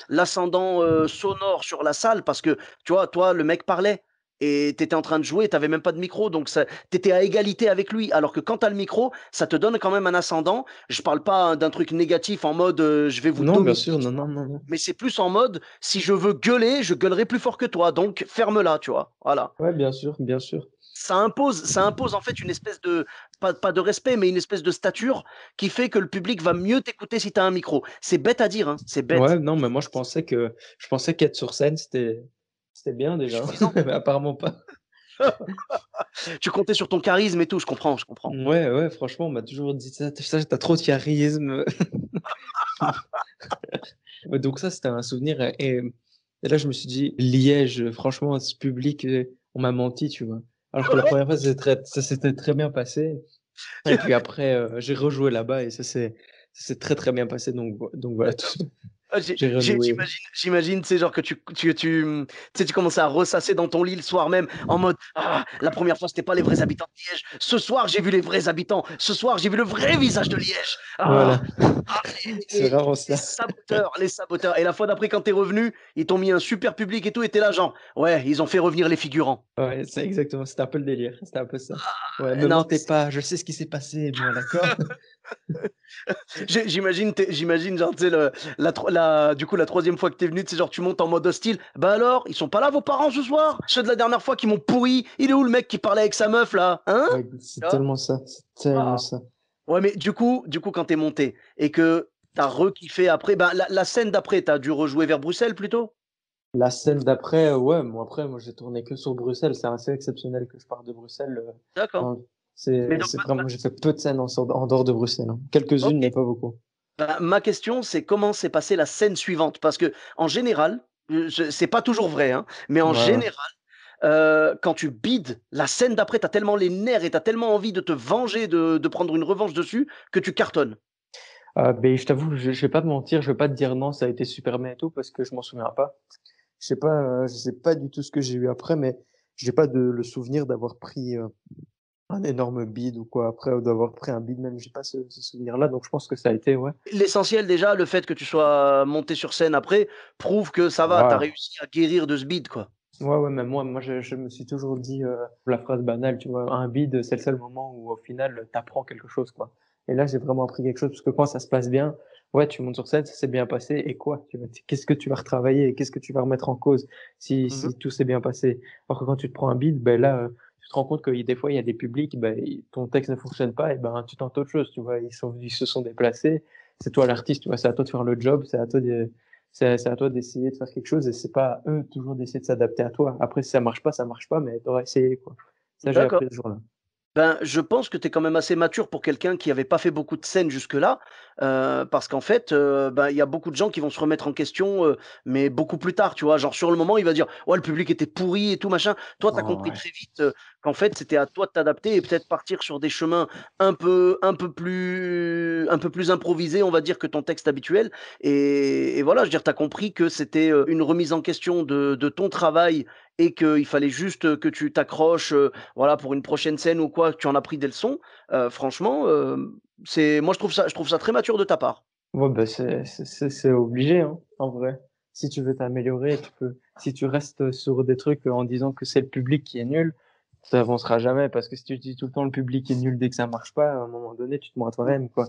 l'ascendant, sonore sur la salle parce que, tu vois, toi, le mec parlait et tu étais en train de jouer, tu avais même pas de micro, donc tu étais à égalité avec lui. Alors que quand tu as le micro, ça te donne quand même un ascendant. Je parle pas d'un truc négatif en mode, je vais vous Non, bien dominer, sûr, non, tu non, vois? non, non. Mais c'est plus en mode, si je veux gueuler, je gueulerai plus fort que toi, donc ferme-la, tu vois? Voilà. Ouais, bien sûr, bien sûr. Ça impose en fait une espèce de pas de respect, mais une espèce de stature qui fait que le public va mieux t'écouter si tu as un micro. C'est bête à dire, hein, c'est bête. Ouais, non, mais moi, je pensais qu'être sur scène, c'était bien C'est déjà, suffisant. mais apparemment pas. Tu comptais sur ton charisme et tout, je comprends, je comprends. Ouais, ouais, franchement, on m'a toujours dit ça: «Tu trop de charisme». Ouais, donc ça, c'était un souvenir et là, je me suis dit: «Liège, franchement, ce public, on m'a menti», tu vois? Alors que la première fois, ça s'était très bien passé et puis après, j'ai rejoué là-bas et ça s'est très, très bien passé donc voilà, tout D'accord. Ah, j'ai rejoué. j'imagine, tu sais, genre que tu sais, tu commençais à ressasser dans ton lit le soir même en mode: «Ah, la première fois, c'était pas les vrais habitants de Liège. Ce soir, j'ai vu les vrais habitants. Ce soir, j'ai vu le vrai visage de Liège. Ah, Voilà, ah, c'est vraiment les ça. saboteurs, les saboteurs» et la fois d'après, quand tu es revenu, ils t'ont mis un super public et tout et tu es là genre: «Ouais, ils ont fait revenir les figurants». Ouais, c'est exactement, c'était un peu le délire, c'était un peu ça. Ouais, me Non, mais mentez pas, je sais ce qui s'est passé moi, d'accord? j'imagine genre, tu sais, du coup, la troisième fois que tu es venu, tu sais, genre, tu montes en mode hostile: «Bah alors, ils sont pas là vos parents ce soir? Ceux de la dernière fois qui m'ont pourri? Il est où le mec qui parlait avec sa meuf là? Hein?» Ouais, Tu c'est vois? tellement ça, c'est tellement Ah. ça. Ouais, mais du coup, quand tu es monté et que tu as rekiffé après, ben, la scène d'après, tu as dû rejouer vers Bruxelles plutôt? La scène d'après, ouais, bon après moi j'ai tourné que sur Bruxelles, c'est assez exceptionnel que je parte de Bruxelles, D'accord. dans Mais donc c'est vraiment j'ai fait peu de scènes en dehors de Bruxelles, hein. Quelques-unes, OK. mais pas beaucoup. Bah, ma question, c'est comment s'est passée la scène suivante? Parce qu'en général, c'est pas toujours vrai, hein, mais en Ouais, ouais. général, quand tu bides, la scène d'après, tu as tellement les nerfs et tu as tellement envie de te venger, de prendre une revanche dessus, que tu cartonnes. Beh, je t'avoue, je vais pas te mentir, je vais pas te dire non, ça a été super bien et tout parce que je m'en souviens pas. Je sais pas du tout ce que j'ai eu après, mais j'ai pas le souvenir d'avoir pris, un énorme bide ou quoi après ou d'avoir pris un bide même, j'ai pas ce souvenir-là, donc je pense que ça a été ouais. L'essentiel déjà, le fait que tu sois monté sur scène après, prouve que ça va, tu as Voilà. réussi à guérir de ce bide, quoi. Ouais, ouais, même moi je me suis toujours dit, la phrase banale, tu vois? Un bide, c'est le seul moment où au final, tu apprends quelque chose, quoi. Et là, j'ai vraiment appris quelque chose parce que quand ça se passe bien, ouais, tu montes sur scène, ça s'est bien passé et quoi? Qu'est-ce que tu vas retravailler et qu'est-ce que tu vas remettre en cause Mmh mh. si tout s'est bien passé? Alors que quand tu te prends un bide, ben là, tu te rends compte que des fois, il y a des publics, ben, ton texte ne fonctionne pas et ben, tu tentes autre chose, tu vois? Ils se sont déplacés. C'est toi l'artiste, tu vois? C'est à toi de faire le job, c'est à toi d'essayer de faire quelque chose et c'est pas à eux toujours d'essayer de s'adapter à toi. Après si ça marche pas, mais tu auras essayé, quoi. Ça, j'ai D'accord. appris ce jour-là. Ben, je pense que tu es quand même assez mature pour quelqu'un qui avait pas fait beaucoup de scènes jusque-là, parce qu'en fait, ben, il y a beaucoup de gens qui vont se remettre en question, mais beaucoup plus tard, tu vois? Genre sur le moment, il va dire: «Ouais, le public était pourri et tout machin». Toi, tu as Oh compris ouais. très vite, qu'en fait, c'était à toi de t'adapter et peut-être partir sur des chemins un peu plus improvisés, on va dire, que ton texte habituel. Et voilà, je veux dire, tu as compris que c'était une remise en question de ton travail et qu'il fallait juste que tu t'accroches voilà, pour une prochaine scène ou quoi, que tu en as pris des leçons. Franchement, moi, je trouve ça très mature de ta part. Ouais, bah, c'est obligé, hein, en vrai. Si tu veux t'améliorer, si tu restes sur des trucs en disant que c'est le public qui est nul, ça avancera jamais parce que si tu dis tout le temps le public est nul dès que ça marche pas, à un moment donné, tu te mens à toi-même, quoi.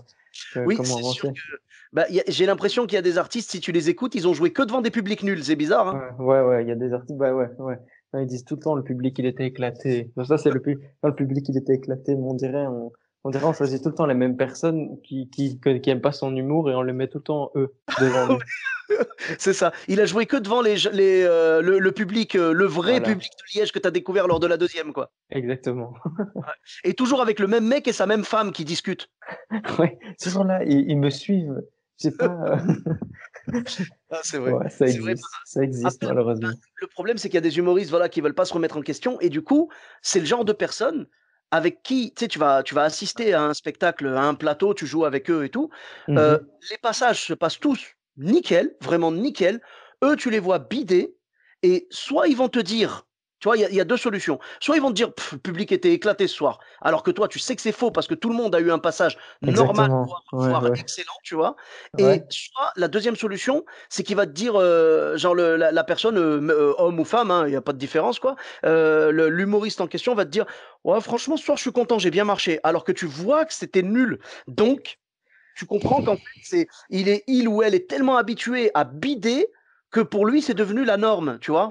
Oui, Comment c'est sûr avancer? que bah, j'ai l'impression qu'il y a des artistes, si tu les écoutes, ils ont joué que devant des publics nuls. C'est bizarre, hein? Ouais, il y a des artistes, bah ouais, ouais. Ouais, ils disent tout le temps le public il était éclaté. Donc ça, c'est quand le public il était éclaté, mais on dirait on choisit tout le temps les mêmes personnes qui aiment pas son humour et on les met tout le temps eux devant lui. C'est ça. Il a joué que devant le public, le vrai Voilà, public de Liège que tu as découvert lors de la deuxième, quoi. exactement. Ouais. Et toujours avec le même mec et sa même femme qui discutent. Ouais, ces gens-là, ils me suivent. J'ai pas. Ah, c'est vrai. Ouais, C'est vrai. ça existe Après, ben, malheureusement. le problème, c'est qu'il y a des humoristes, voilà, qui veulent pas se remettre en question et du coup, c'est le genre de personnes avec qui, tu sais, tu vas assister à un spectacle, à un plateau, tu joues avec eux et tout. Heu, Mhm. les passages se passent tous nickel, vraiment nickel. Eux, tu les vois bider et soit ils vont te dire tu vois, il y a 2 solutions. Soit ils vont te dire: «Le public était éclaté ce soir», alors que toi, tu sais que c'est faux parce que tout le monde a eu un passage normal, Exactement. voire excellent, tu vois? Ouais, Et soit la deuxième solution, c'est qu'il va te dire, genre la personne, homme ou femme, hein, il y a pas de différence quoi, l'humoriste en question va te dire: «Ouais franchement ce soir je suis content, j'ai bien marché», alors que tu vois que c'était nul. Donc tu comprends qu'en fait il ou elle est tellement habitué à bider que pour lui c'est devenu la norme, tu vois?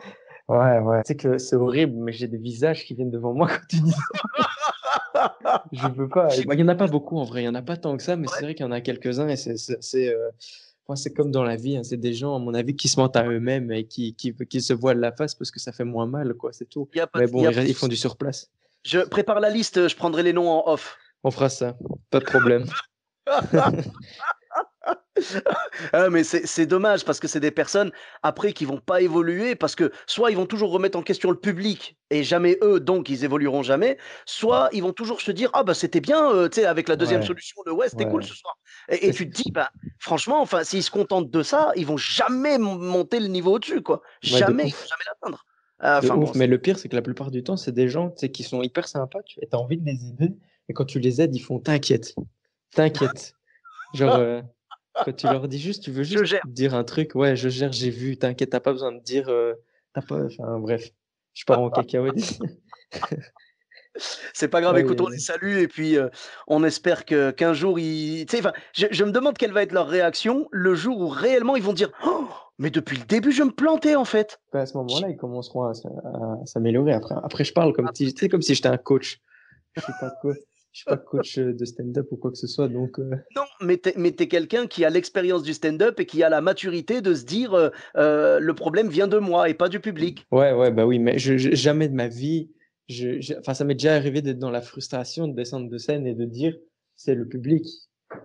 ouais. Tu sais que c'est horrible, mais j'ai des visages qui viennent devant moi quand tu dis ça. Je peux pas. Bah, il y en a pas beaucoup en vrai. Il y en a pas tant que ça, mais c'est Ouais, vrai qu'il y en a quelques-uns et moi, c'est comme dans la vie, hein, c'est des gens, à mon avis, qui se mentent à eux-mêmes et qui se voilent la face parce que ça fait moins mal, quoi, c'est tout. Mais il bon, y a pas de ils font souci. du surplace. Je prépare la liste, je prendrai les noms en off. On fera ça, pas de problème. Ah, mais c'est dommage parce que c'est des personnes après qui vont pas évoluer parce que soit ils vont toujours remettre en question le public et jamais eux, donc ils évolueront jamais, soit ils vont toujours se dire ah bah c'était bien, tu sais avec la deuxième Ouais, solution, le ouais c'était cool ouais. ce soir. Et tu te dis bah franchement enfin s'ils se contentent de ça, ils vont jamais monter le niveau au-dessus quoi. Ouais, de Jamais, ils vont ouf. jamais l'atteindre. De Enfin bon, ouf. Mais le pire, c'est que la plupart du temps, c'est des gens, tu sais, qui sont hyper sympas, et t'as envie de les aider. Et quand tu les aides, ils font t'inquiète, t'inquiète. Genre, quand tu leur dis juste, tu veux je juste gère. dire un truc, ouais, je gère, j'ai vu, t'inquiète, t'as pas besoin de dire, t'as pas, enfin, bref, je pars en cacahuète. C'est pas grave, écoute, on les Ouais, salue et puis, on espère que qu'un jour ils tu sais, enfin, je me demande quelle va être leur réaction le jour où réellement ils vont dire: «Oh, mais depuis le début, je me plantais en fait». bah, à ce J moment-là, ils commenceront à s'améliorer. Après, je parle comme ah si, tu sais, peut-être comme si j'étais un coach. Je suis pas coach de stand-up ou quoi que ce soit, donc, non, mais tu es quelqu'un qui a l'expérience du stand-up et qui a la maturité de se dire, «Le problème vient de moi et pas du public». ouais, bah oui, mais jamais de ma vie, enfin, ça m'est déjà arrivé d'être dans la frustration de descendre de scène et de dire, c'est le public.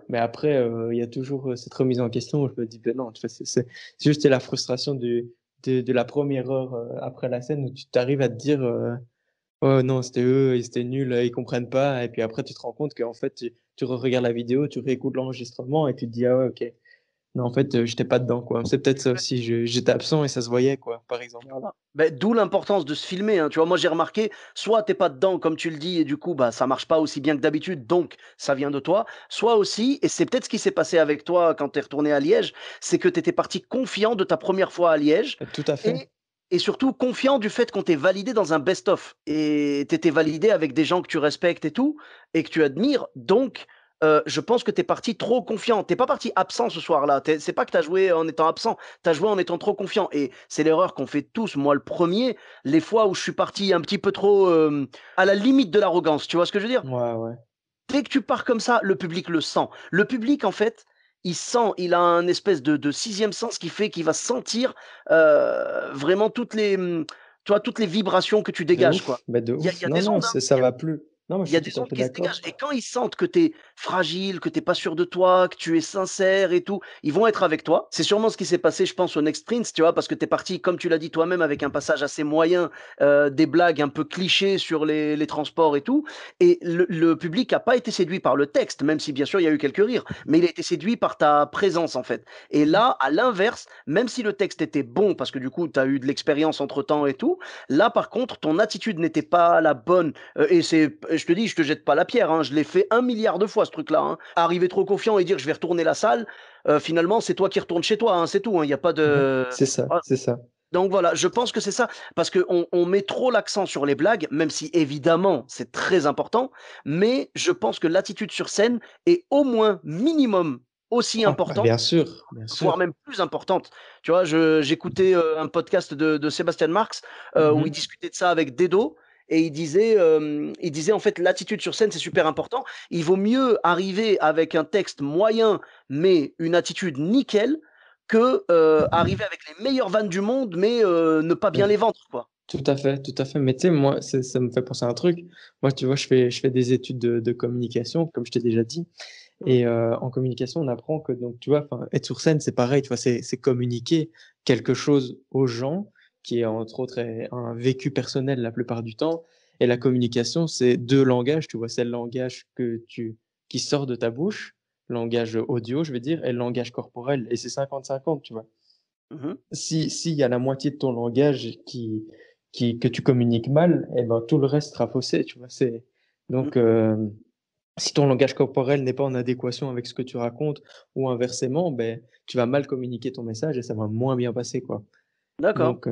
Mais après, il y a toujours cette remise en question où je me dis, ben non, tu vois, c'est juste la frustration de la première heure après la scène où tu t'arrives à te dire, oh non, c'était eux, ils étaient nuls, ils comprennent pas. Et puis après, tu te rends compte qu'en fait, tu regardes la vidéo, tu réécoutes l'enregistrement et tu te dis, ah ouais, ok. Non, en fait, j'étais pas dedans, quoi. C'est peut-être ça aussi. J'étais absent et ça se voyait, quoi, par exemple. Voilà. Beh, d'où l'importance de se filmer, hein. Tu vois, moi, j'ai remarqué, soit t'es pas dedans, comme tu le dis, et du coup, bah, ça marche pas aussi bien que d'habitude, donc ça vient de toi. Soit aussi, et c'est peut-être ce qui s'est passé avec toi quand tu es retourné à Liège, c'est que tu étais parti confiant de ta première fois à Liège Tout à fait. et et surtout confiant du fait qu'on t'ait validé dans un best-of et tu étais validé avec des gens que tu respectes et tout et que tu admires. Donc, je pense que tu es parti trop confiant. Tu pas parti absent ce soir-là. C'est pas que tu as joué en étant absent, tu as joué en étant trop confiant et c'est l'erreur qu'on fait tous, moi le premier, les fois où je suis parti un petit peu trop, à la limite de l'arrogance, tu vois ce que je veux dire? Ouais. Dès que tu pars comme ça, le public le sent. Le public, en fait, il sent, il a un espèce de 6e sens qui fait qu'il va sentir, vraiment toutes les, tu vois, toutes les vibrations que tu De dégages, quoi. ouf, bah, de Il y a ouf. il y a des Non, ondes, hein. ça va plus. Non, moi, je Il y a suis des tout à ondes fait qui se dégagent d'accord. et quand ils sentent que tu es fragile, que tu es pas sûr de toi, que tu es sincère et tout, ils vont être avec toi. C'est sûrement ce qui s'est passé, je pense, au Next Prince, tu vois? Parce que tu es parti, comme tu l'as dit toi-même, avec un passage assez moyen, des blagues un peu clichés sur les transports et tout et le public a pas été séduit par le texte, même si bien sûr il y a eu quelques rires, mais il a été séduit par ta présence, en fait et là, à l'inverse, même si le texte était bon parce que du coup, tu as eu de l'expérience entre temps et tout, là, par contre, ton attitude n'était pas la bonne. Et je te dis, je te jette pas la pierre, hein, je l'ai fait un milliard de fois ce truc-là. Hein. Arriver trop confiant et dire je vais retourner la salle, finalement c'est toi qui retournes chez toi, hein, c'est tout. Il n'y a pas Mhm. de. C'est ça, Ah, c'est ça. donc voilà, je pense que c'est ça, parce qu'on on met trop l'accent sur les blagues, même si évidemment c'est très important, mais je pense que l'attitude sur scène est au moins minimum aussi Ah, bah, importante, bien sûr, bien voire sûr. même plus importante. Tu vois, j'écoutais un podcast de Sébastien Marx où il Mhm. discutait de ça avec Dedo. Et il disait en fait l'attitude sur scène c'est super important. Il vaut mieux arriver avec un texte moyen mais une attitude nickel que arriver avec les meilleures vannes du monde mais ne pas bien Ouais. les vendre quoi. Tout à fait, tout à fait. Mais tu sais, moi, ça me fait penser à un truc. Moi, tu vois, je fais des études de communication, comme je t'ai déjà dit. Mhm, Et en communication, on apprend que, donc, tu vois, enfin, être sur scène, c'est pareil, tu vois, c'est communiquer quelque chose aux gens, qui est entre autres un vécu personnel la plupart du temps. Et la communication, c'est deux langages, tu vois, c'est le langage qui sort de ta bouche, langage audio, je veux dire, et le langage corporel. Et c'est 50-50, tu vois. mhm, S'il y a la moitié de ton langage que tu communiques mal, eh ben, tout le reste sera faussé, tu vois. mhm. Donc, si ton langage corporel n'est pas en adéquation avec ce que tu racontes ou inversement, ben, tu vas mal communiquer ton message et ça va moins bien passer, quoi. D'accord. Donc,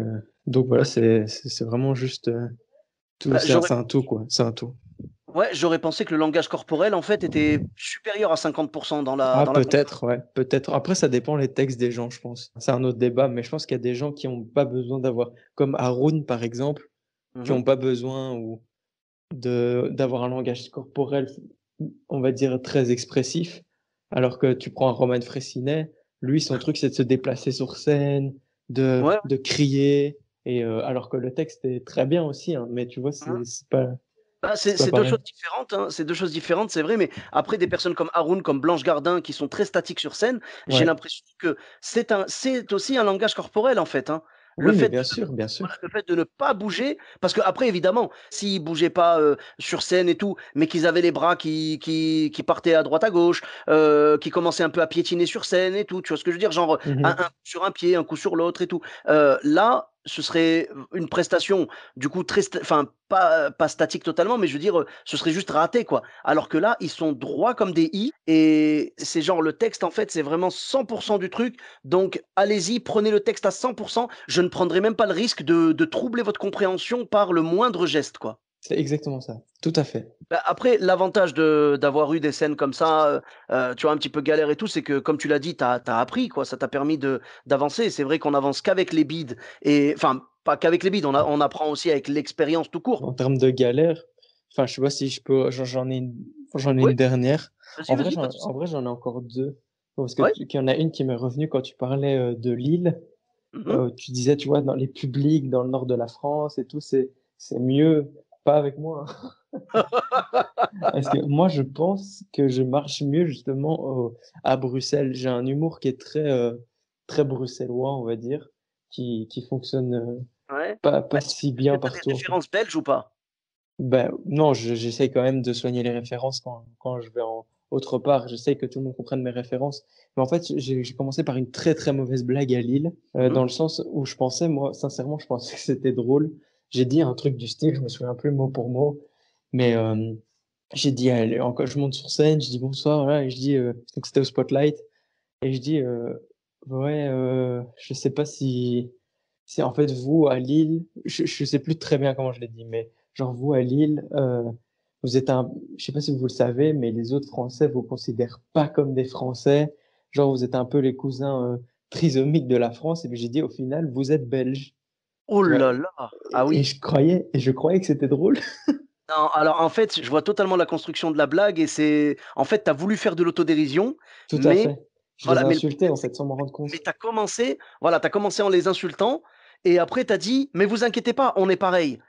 donc voilà, c'est vraiment juste tout, Bah, j'aurais c'est un tout, quoi. C'est un tout. ouais, j'aurais pensé que le langage corporel en fait était supérieur à 50% Ah, dans la conversation. peut-être, ouais, peut-être. Après, ça dépend les textes des gens, je pense. C'est un autre débat, mais je pense qu'il y a des gens qui ont pas besoin d'avoir, comme Haroun, par exemple, qui Mhm. ont pas besoin ou d'avoir un langage corporel, on va dire, très expressif. Alors que tu prends un Roman Frécinet, lui, son truc, c'est de se déplacer sur scène, Ouais, de crier, et alors que le texte est très bien aussi, hein, mais tu vois, ouais. Bah, c'est pas c'est 2 pareil. choses différentes, hein, c'est 2 choses différentes, c'est vrai, mais après des personnes comme Haroun, comme Blanche Gardin qui sont très statiques sur scène, j'ai Ouais. l'impression que c'est aussi un langage corporel, en fait, hein. Le Oui, mais fait bien de sûr, bien voilà, sûr. le fait de ne pas bouger parce qu'après évidemment, s'ils bougeaient pas, sur scène et tout, mais qu'ils avaient les bras qui partaient à droite à gauche, qui commençaient un peu à piétiner sur scène et tout, tu vois ce que je veux dire? Genre, un Mhm. coup sur un pied, un coup sur l'autre et tout. Là, ce serait une prestation du coup très enfin pas statique totalement, mais je veux dire, ce serait juste raté quoi. Alors que là, ils sont droits comme des i et c'est genre le texte en fait, c'est vraiment 100% du truc. Donc allez-y, prenez le texte à 100%. Je ne prendrai même pas le risque de troubler votre compréhension par le moindre geste quoi. C'est exactement ça. Tout à fait. Bah, après, l'avantage d'avoir eu des scènes comme ça, tu vois, un petit peu galère et tout, c'est que comme tu l'as dit, tu as appris quoi, ça t'a permis de d'avancer. C'est vrai qu'on avance qu'avec les bides et enfin, pas qu'avec les bides, on apprend aussi avec l'expérience tout court. En termes de galère, enfin, je sais pas si je peux, j'en ai Oui, une dernière. vas-y, vas-y, pas de souci. En vrai, j'en ai encore deux. Parce que Ouais. qu'il y en a une qui m'est revenue quand tu parlais de Lille. Mmh. Tu disais, tu vois, dans les publics, dans le nord de la France et tout, c'est mieux. Pas avec moi, hein. Parce que moi, je pense que je marche mieux justement à Bruxelles. J'ai un humour qui est très bruxellois, on va dire, qui fonctionne Ouais. pas Bah, si est-ce que bien tu as des partout. références belges ou pas? Ben, non, j'essaye quand même de soigner les références quand je vais autre part. J'essaye que tout le monde comprenne mes références. Mais en fait, j'ai commencé par une très mauvaise blague à Lille, Mmh. dans le sens où je pensais, moi, sincèrement, je pensais que c'était drôle. J'ai dit un truc du style, je me souviens plus mot pour mot, mais j'ai dit, allez, encore, je monte sur scène, je dis bonsoir, voilà, et je dis, donc c'était au Spotlight, et je dis, ouais, je sais pas si en fait vous à Lille, je sais plus très bien comment je l'ai dit, mais genre vous à Lille, vous êtes je sais pas si vous le savez, mais les autres Français vous considèrent pas comme des Français, genre vous êtes un peu les cousins trisomiques de la France, et puis j'ai dit au final vous êtes belges, Oh tu vois, là là! Ah oui. et je croyais que c'était drôle. Non, alors en fait, je vois totalement la construction de la blague et c'est en fait, tu as voulu faire de l'autodérision, Tout à mais fait. Je les voilà, ai mais le insultés problème, en c'est fait sans m'en rendre mais compte. tu as commencé voilà, tu as commencé en les insultant et après tu as dit: «Mais vous inquiétez pas, on est pareil»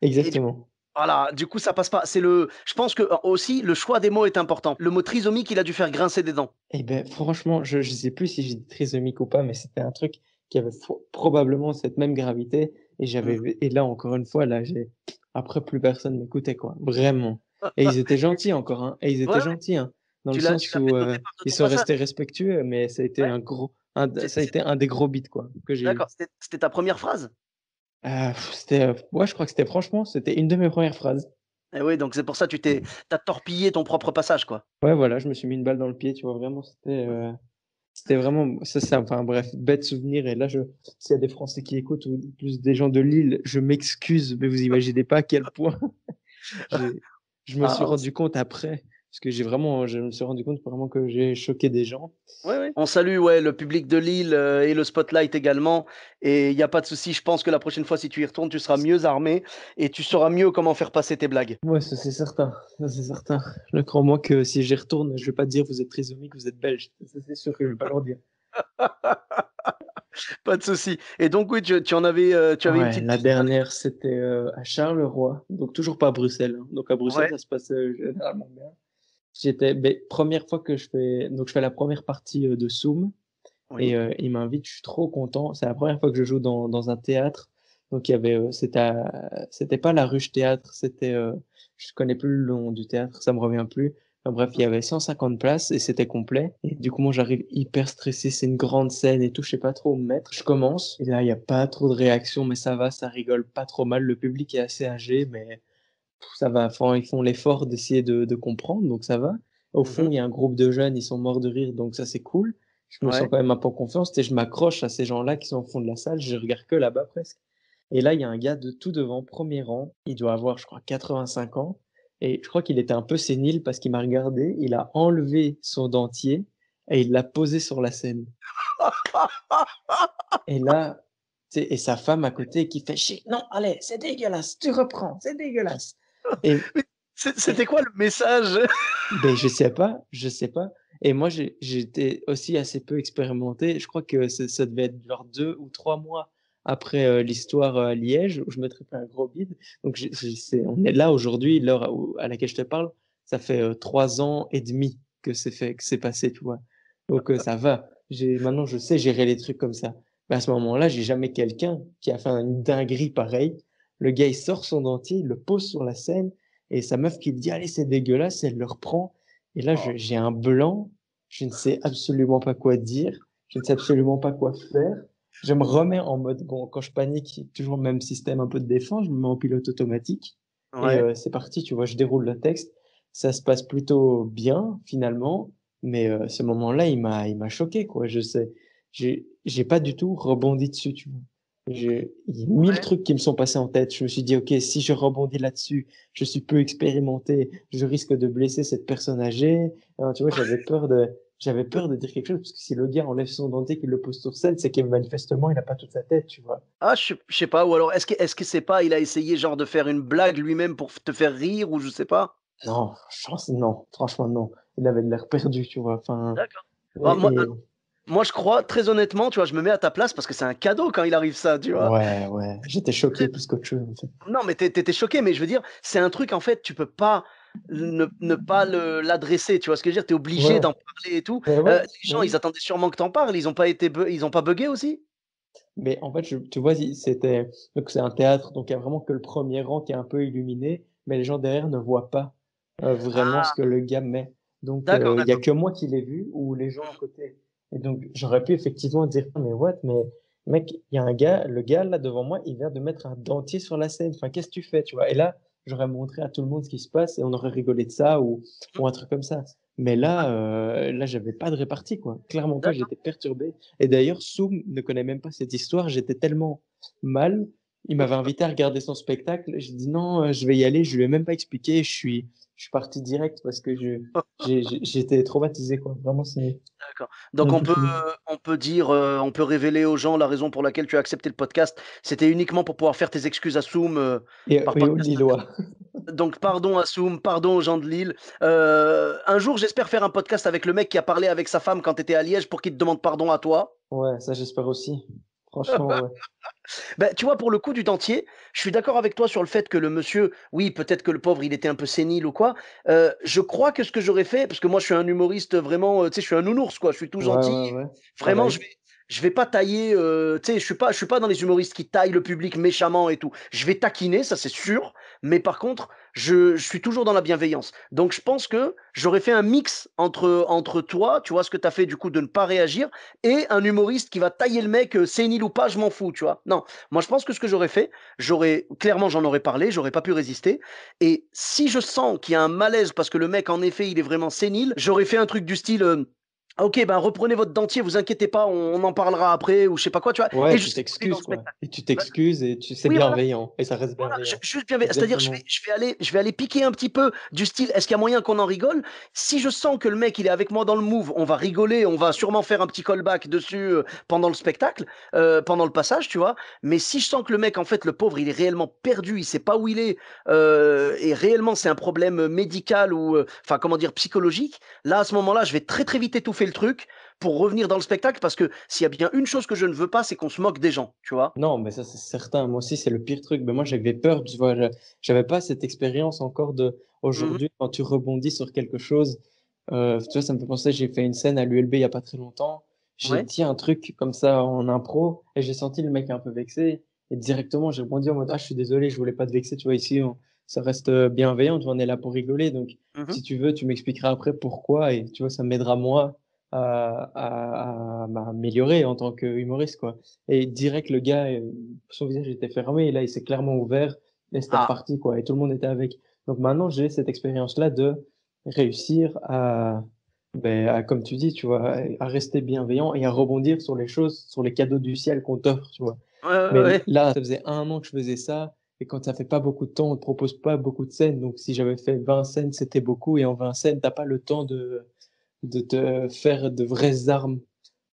et Exactement. Voilà, du coup, ça passe pas. Je pense que aussi, le choix des mots est important. Le mot trisomique, il a dû faire grincer des dents. Et ben franchement, je sais plus si j'ai dit trisomique ou pas, mais c'était un truc qui avait probablement cette même gravité et Mmh. et là encore une fois, là j'ai après plus personne m'écoutait quoi, vraiment. Et ils étaient gentils encore, hein, et ils Ouais, étaient ouais, gentils, hein, dans le tu sens l'as où, fait noter par de ils ton sont passage? restés respectueux, mais ça a été Ouais, un gros c'est ça a c'est été un des gros beats quoi, que j'ai eu. d'accord, c'était ta première phrase? C'était, ouais, je crois que c'était franchement, c'était une de mes premières phrases. Et oui, donc c'est pour ça que tu torpillé ton propre passage, quoi. Ouais, voilà, je me suis mis une balle dans le pied, tu vois? Vraiment, c'était vraiment ça enfin bref, bête souvenir et là s'il y a des Français qui écoutent ou plus des gens de Lille, je m'excuse, mais vous imaginez pas à quel point j'ai je me suis Ah, rendu compte après, parce que je me suis rendu compte vraiment que j'ai choqué des gens. ouais, ouais. On salue, ouais, le public de Lille, et le Spotlight également, et il y a pas de souci. Je pense que la prochaine fois, si tu y retournes, tu seras mieux armé et tu sauras mieux comment faire passer tes blagues. Ouais, ça c'est certain. Je crois-moi que si j'y retourne, je vais pas dire: «Vous êtes trisomique, vous êtes belge». Ça c'est sûr que je vais pas leur dire. Pas de souci, et donc oui, tu avais une Ouais, petite la piste. dernière, c'était, à Charleroi, donc toujours pas à Bruxelles, hein. Donc à Bruxelles, Ouais, ça se passe, généralement bien. Beh, 1re fois que je fais la première partie, de Soum et oui, il m'invite, je suis trop content. C'est la première fois que je joue dans un théâtre, donc il y avait, c'était pas la Ruche Théâtre, c'était, je connais plus le nom du théâtre, ça me revient plus. Enfin bref, il y avait 150 places et c'était complet et du coup, moi, j'arrive hyper stressé, c'est une grande scène et tout, je sais pas trop où me mettre. Je commence et là, il y a pas trop de réaction, mais ça va, ça rigole pas trop mal. Le public est assez âgé, mais ça va, enfin, ils font l'effort d'essayer de comprendre, donc ça va. Au fond, mmh, il y a un groupe de jeunes, ils sont morts de rire, donc ça, c'est cool. Je me sens ouais, quand même un peu en confiance, tu sais, je m'accroche à ces gens-là qui sont au fond de la salle, je regarde que là-bas presque. Et là, il y a un gars de tout devant, premier rang, il doit avoir, je crois, 85 ans, et je crois qu'il était un peu sénile parce qu'il m'a regardé, il a enlevé son dentier et il l'a posé sur la scène. Et là, tu sais, et sa femme à côté qui fait: «Chi non, allez, c'est dégueulasse, tu reprends, c'est dégueulasse». Et mais c'était quoi le message? beh, je sais pas et moi j'étais aussi assez peu expérimenté. Je crois que ça devait être genre 2 ou 3 mois après, l'histoire, à Liège où je m'étais pris un gros bide. Donc j'ai c'est on est là aujourd'hui, l'heure à laquelle je te parle, ça fait, 3 ans et demi que c'est passé, tu vois? Donc ça va. Maintenant je sais gérer les trucs comme ça. Mais à ce moment-là, j'ai jamais quelqu'un qui a fait une dinguerie pareille. Le gars, il sort son dentier, il le pose sur la scène et sa meuf qui lui dit: «Allez, c'est dégueulasse», elle le reprend et là, Oh, j'ai un blanc, je ne sais absolument pas quoi dire, je ne sais absolument pas quoi faire. Je me remets en mode bon, quand je panique, toujours le même système un peu de défense, je me mets en pilote automatique et ouais. c'est parti, tu vois? Je déroule le texte. Ça se passe plutôt bien finalement, mais ce moment-là, il m'a choqué, quoi. J'ai pas du tout rebondi dessus, tu vois? Il y a 1000 trucs qui me sont passés en tête. Je me suis dit: «OK, si je rebondis là-dessus, je suis peu expérimenté, je risque de blesser cette personne âgée». Tu vois, j'avais peur de dire quelque chose parce que si le gars enlève son dentier, qu'il le pose sur scène, c'est que manifestement, il a pas toute sa tête, tu vois? Ah, je sais pas, ou alors est-ce que c'est pas il a essayé genre de faire une blague lui-même pour f te faire rire, ou je sais pas? Non, je pense non, franchement non. Il avait l'air perdu, tu vois? Enfin D'accord. Bah, et moi je crois très honnêtement, tu vois, je me mets à ta place parce que c'est un cadeau quand il arrive ça, tu vois? ouais, ouais, j'étais choqué plus qu'autre chose, en fait. Non, mais tu étais choqué, mais je veux dire, c'est un truc en fait, tu peux pas ne pas l'adresser, tu vois ce que je veux dire? Tu es obligé Ouais, d'en parler et tout. ouais, ouais, Les bah gens, ils oui. attendaient sûrement que tu en parles, ils ont pas buggé aussi? Mais en fait, tu vois, c'était donc c'est un théâtre, donc il y a vraiment que le premier rang qui est un peu illuminé, mais les gens derrière ne voient pas, vraiment ce Ah, que le gars met. Donc d'accord, il y a d'accord. que moi qui l'ai vu ou les gens à Mmh. côté. Et donc j'aurais pu effectivement dire: «Ah mais what? Mais mec, il y a un gars le gars là devant moi, il vient de mettre un dentier sur la scène. Enfin, qu'est-ce que tu fais?» tu vois? Et là, j'aurais montré à tout le monde ce qui se passe et on aurait rigolé de ça Mmh. ou un truc comme ça. Mais là, j'avais pas de répartie, quoi. Clairement pas, D'accord. j'étais perturbé. Et d'ailleurs, Soum ne connaît même pas cette histoire. J'étais tellement mal. Il m'avait invité à regarder son spectacle. J'ai dit: «Non, je vais y aller». Je lui ai même pas expliqué. Je suis parti direct parce que j'étais traumatisé, quoi. Vraiment, c'est D'accord. Donc j'en peux plus. on peut dire, on peut révéler aux gens la raison pour laquelle tu as accepté le podcast. C'était uniquement pour pouvoir faire tes excuses à Soum, par Et aux podcast. Lillois. Donc pardon à Soum, pardon aux gens de Lille. Un jour, j'espère faire un podcast avec le mec qui a parlé avec sa femme quand tu étais à Liège pour qu'il te demande pardon à toi. Ouais, ça, j'espère aussi. Franchement, ouais. Bah, tu vois, pour le coup du dentier, je suis d'accord avec toi sur le fait que le monsieur, oui, peut-être que le pauvre, il était un peu sénile ou quoi. Je crois que ce que j'aurais fait, parce que moi, je suis un humoriste vraiment, tu sais, je suis un nounours, quoi. Je suis tout Ouais, gentil. ouais, ouais. Vraiment, Pareil. je vais pas tailler, tu sais, je suis pas dans les humoristes qui taillent le public méchamment et tout. Je vais taquiner, ça c'est sûr. Mais par contre, je suis toujours dans la bienveillance. Donc, je pense que j'aurais fait un mix entre toi, tu vois, ce que tu as fait du coup de ne pas réagir, et un humoriste qui va tailler le mec, sénile ou pas, je m'en fous, tu vois. Non, moi, je pense que ce que j'aurais fait, clairement, j'en aurais parlé, j'aurais pas pu résister. Et si je sens qu'il y a un malaise parce que le mec, en effet, il est vraiment sénile, j'aurais fait un truc du style, ah, ok, ben reprenez votre dentier, vous inquiétez pas, on en parlera après, ou je sais pas quoi, tu vois. Ouais, Et je tu sais qu'on est dans t'excuses, le quoi. spectacle. Et tu Bah, t'excuses et c'est oui, voilà. bienveillant. Et ça reste Voilà, bienveillant. juste bienveillant. C'est-à-dire, Exactement. je vais aller piquer un petit peu du style, est-ce qu'il y a moyen qu'on en rigole? Si je sens que le mec, il est avec moi dans le move, on va rigoler, on va sûrement faire un petit callback dessus pendant le spectacle, pendant le passage, tu vois. Mais si je sens que le mec, en fait, le pauvre, il est réellement perdu, il sait pas où il est, et réellement c'est un problème médical ou, enfin, comment dire, psychologique, là, à ce moment-là, je vais très très vite étouffer le truc pour revenir dans le spectacle parce que s'il y a bien une chose que je ne veux pas, c'est qu'on se moque des gens, tu vois. Non, mais ça, c'est certain. Moi aussi, c'est le pire truc. Mais moi, j'avais peur, tu vois. J'avais pas cette expérience encore de Mhm. aujourd'hui, quand tu rebondis sur quelque chose. Tu vois, ça me fait penser, j'ai fait une scène à l'ULB il y a pas très longtemps. J'ai Ouais. dit un truc comme ça en impro et j'ai senti le mec un peu vexé. Et directement, j'ai rebondi en mode, ah, je suis désolé, je voulais pas te vexer. Tu vois, ici, ça reste bienveillant. Tu vois, on est là pour rigoler. Donc, Mhm. si tu veux, tu m'expliqueras après pourquoi. Et tu vois, ça m'aidera moi à m'améliorer en tant que humoriste, quoi. Et direct, le gars, son visage était fermé, et là, il s'est clairement ouvert, et c'était Ah. reparti, quoi. Et tout le monde était avec. Donc maintenant, j'ai cette expérience-là de réussir comme tu dis, tu vois, à rester bienveillant et à rebondir sur les choses, sur les cadeaux du ciel qu'on t'offre, tu vois. Ouais, ouais, Mais ouais. là, ça faisait 1 an que je faisais ça, et quand ça fait pas beaucoup de temps, on te propose pas beaucoup de scènes. Donc si j'avais fait 20 scènes, c'était beaucoup, et en 20 scènes, t'as pas le temps de te faire de vraies armes,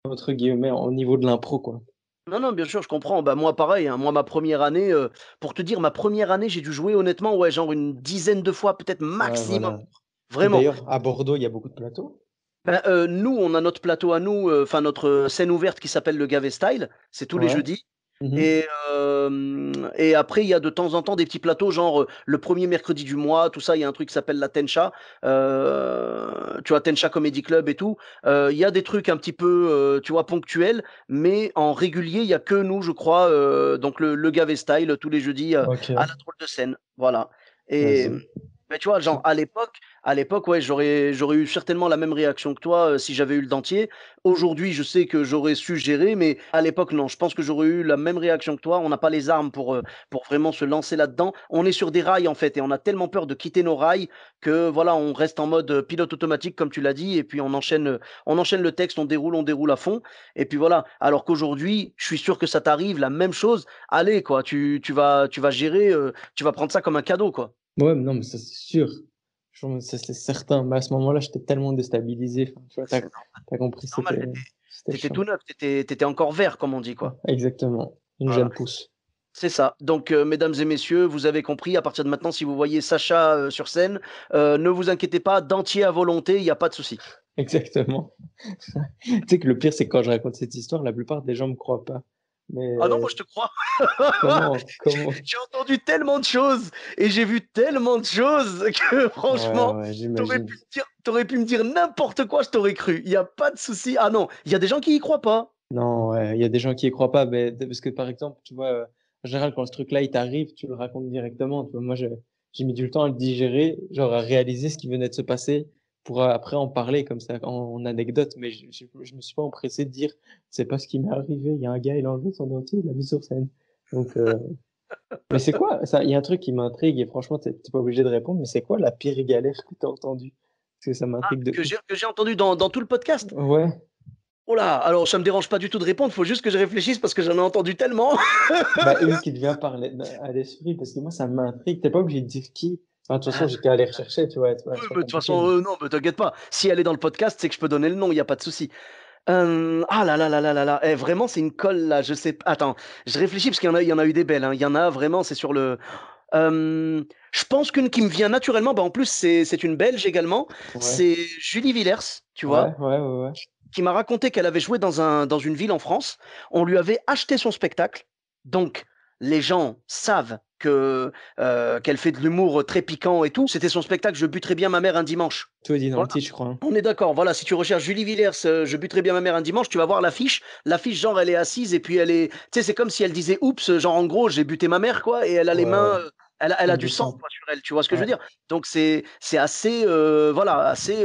entre guillemets, au niveau de l'impro, quoi. Non, non, bien sûr, je comprends. Bah, moi, pareil, hein. Moi, ma première année, pour te dire, ma première année, j'ai dû jouer honnêtement, ouais, genre une dizaine de fois, peut-être Ouais, maximum. voilà. Et Vraiment. d'ailleurs, à Bordeaux, il y a beaucoup de plateaux. Ben, nous, on a notre plateau à nous, enfin notre scène ouverte qui s'appelle le Gavet Style. C'est tous les Ouais. jeudis. Mhm. Et après, il y a de temps en temps des petits plateaux, genre le premier mercredi du mois, tout ça. Il y a un truc qui s'appelle la Tencha. Tu vois, Tencha Comedy Club et tout. Il y a des trucs un petit peu, tu vois, ponctuels, mais en régulier, il y a que nous, je crois. Donc le Gavet Style tous les jeudis Ok, à la drôle de scène. Voilà. Et vas-y. mais tu vois, genre à l'époque, ouais, j'aurais eu certainement la même réaction que toi si j'avais eu le dentier. Aujourd'hui, je sais que j'aurais su gérer, mais à l'époque, non. Je pense que j'aurais eu la même réaction que toi. On n'a pas les armes pour vraiment se lancer là-dedans. On est sur des rails, en fait, et on a tellement peur de quitter nos rails que, voilà, on reste en mode pilote automatique, comme tu l'as dit, et puis on enchaîne le texte, on déroule à fond, et puis voilà. Alors qu'aujourd'hui, je suis sûr que ça t'arrive, la même chose. Allez, quoi, tu vas gérer, tu vas prendre ça comme un cadeau, quoi. Ouais, mais non, mais ça, c'est sûr. Ça, c'est certain. Mais à ce moment-là, j'étais tellement déstabilisé. Enfin, tu vois, C'est t'as compris, normal, c'était t'étais chiant. tout neuf, t'étais encore vert, comme on dit, quoi. Exactement. Une Voilà. jeune pousse. C'est ça. Donc, mesdames et messieurs, vous avez compris. À partir de maintenant, si vous voyez Sacha sur scène, ne vous inquiétez pas, dentier à volonté, il n'y a pas de souci. Exactement. Tu sais que le pire, c'est que quand je raconte cette histoire, la plupart des gens me croient pas. Ah non, Mais moi je te crois. comment? J'ai entendu tellement de choses et j'ai vu tellement de choses que Ouais, franchement, ouais, j'imagine. t'aurais pu me dire n'importe quoi, je t'aurais cru. Il n'y a pas de souci. Ah non, il y a des gens qui y croient pas. Non, ouais, il y a des gens qui y croient pas, mais parce que par exemple, tu vois, en général, quand ce truc-là, il t'arrive, tu le racontes directement. Tu vois, moi, j'ai mis du temps à le digérer, genre à réaliser ce qui venait de se passer pour après en parler comme ça, en anecdote. Mais je me suis pas empressé de dire, c'est pas ce qui m'est arrivé. Il y a un gars, il a enlevé son dentier, il l'a mis sur scène. Donc, mais c'est quoi, ça, il y a un truc qui m'intrigue et franchement, t'es pas obligé de répondre, mais c'est quoi la pire galère que t'as entendue? Parce que ça m'intrigue de ouf. Que j'ai entendu dans tout le podcast. Ouais. Oh là, alors ça me dérange pas du tout de répondre, faut juste que je réfléchisse parce que j'en ai entendu tellement. Bah, une qui te vient à l'esprit, parce que moi, ça m'intrigue. T'es pas obligé de dire qui. Enfin, de toute façon, j'étais allé rechercher, tu vois, Oui, c'est pas mais de toute compliqué. façon, non, mais t'inquiète pas. Si elle est dans le podcast, c'est que je peux donner le nom, il y a pas de souci. Ah là là là là là là, eh vraiment c'est une colle là, je sais p attends, je réfléchis parce qu'il y en a eu des belles, hein. Il y en a vraiment, c'est sur le je pense qu'une qui me vient naturellement, bah, en plus c'est une Belge également, Ouais, c'est Julie Villers, tu ouais, vois? ouais, ouais, ouais. qui m'a raconté qu'elle avait joué dans une ville en France. On lui avait acheté son spectacle. Donc, les gens savent qu'elle fait de l'humour très piquant et tout. C'était son spectacle Je buterai bien ma mère un dimanche. Tout est dit dans le Voilà. titre, je crois, hein. On est d'accord. Voilà, si tu recherches Julie Villers, Je buterai bien ma mère un dimanche, tu vas voir l'affiche. L'affiche, genre, elle est assise et puis elle est. Tu sais, c'est comme si elle disait oups, genre en gros, j'ai buté ma mère, quoi, et elle a les Ouais, mains. ouais. Elle a Elle du du sang, sang. quoi, sur elle, tu vois ce que je veux Ouais. dire? Donc c'est assez, voilà, assez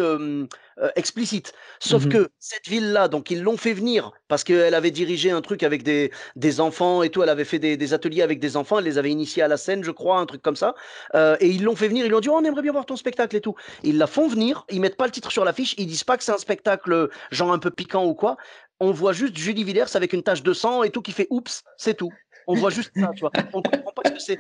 explicite. Sauf Mhm. que cette ville-là, donc ils l'ont fait venir parce qu'elle avait dirigé un truc avec des enfants et tout. Elle avait fait des ateliers avec des enfants. Elle les avait initiés à la scène, je crois, un truc comme ça. Et ils l'ont fait venir. Ils lui ont dit, oh, on aimerait bien voir ton spectacle et tout. Ils la font venir. Ils mettent pas le titre sur l'affiche. Ils disent pas que c'est un spectacle genre un peu piquant ou quoi. On voit juste Julie Villers avec une tache de sang et tout qui fait oups, c'est tout. On voit juste ça, tu vois. On comprend pas ce que c'est.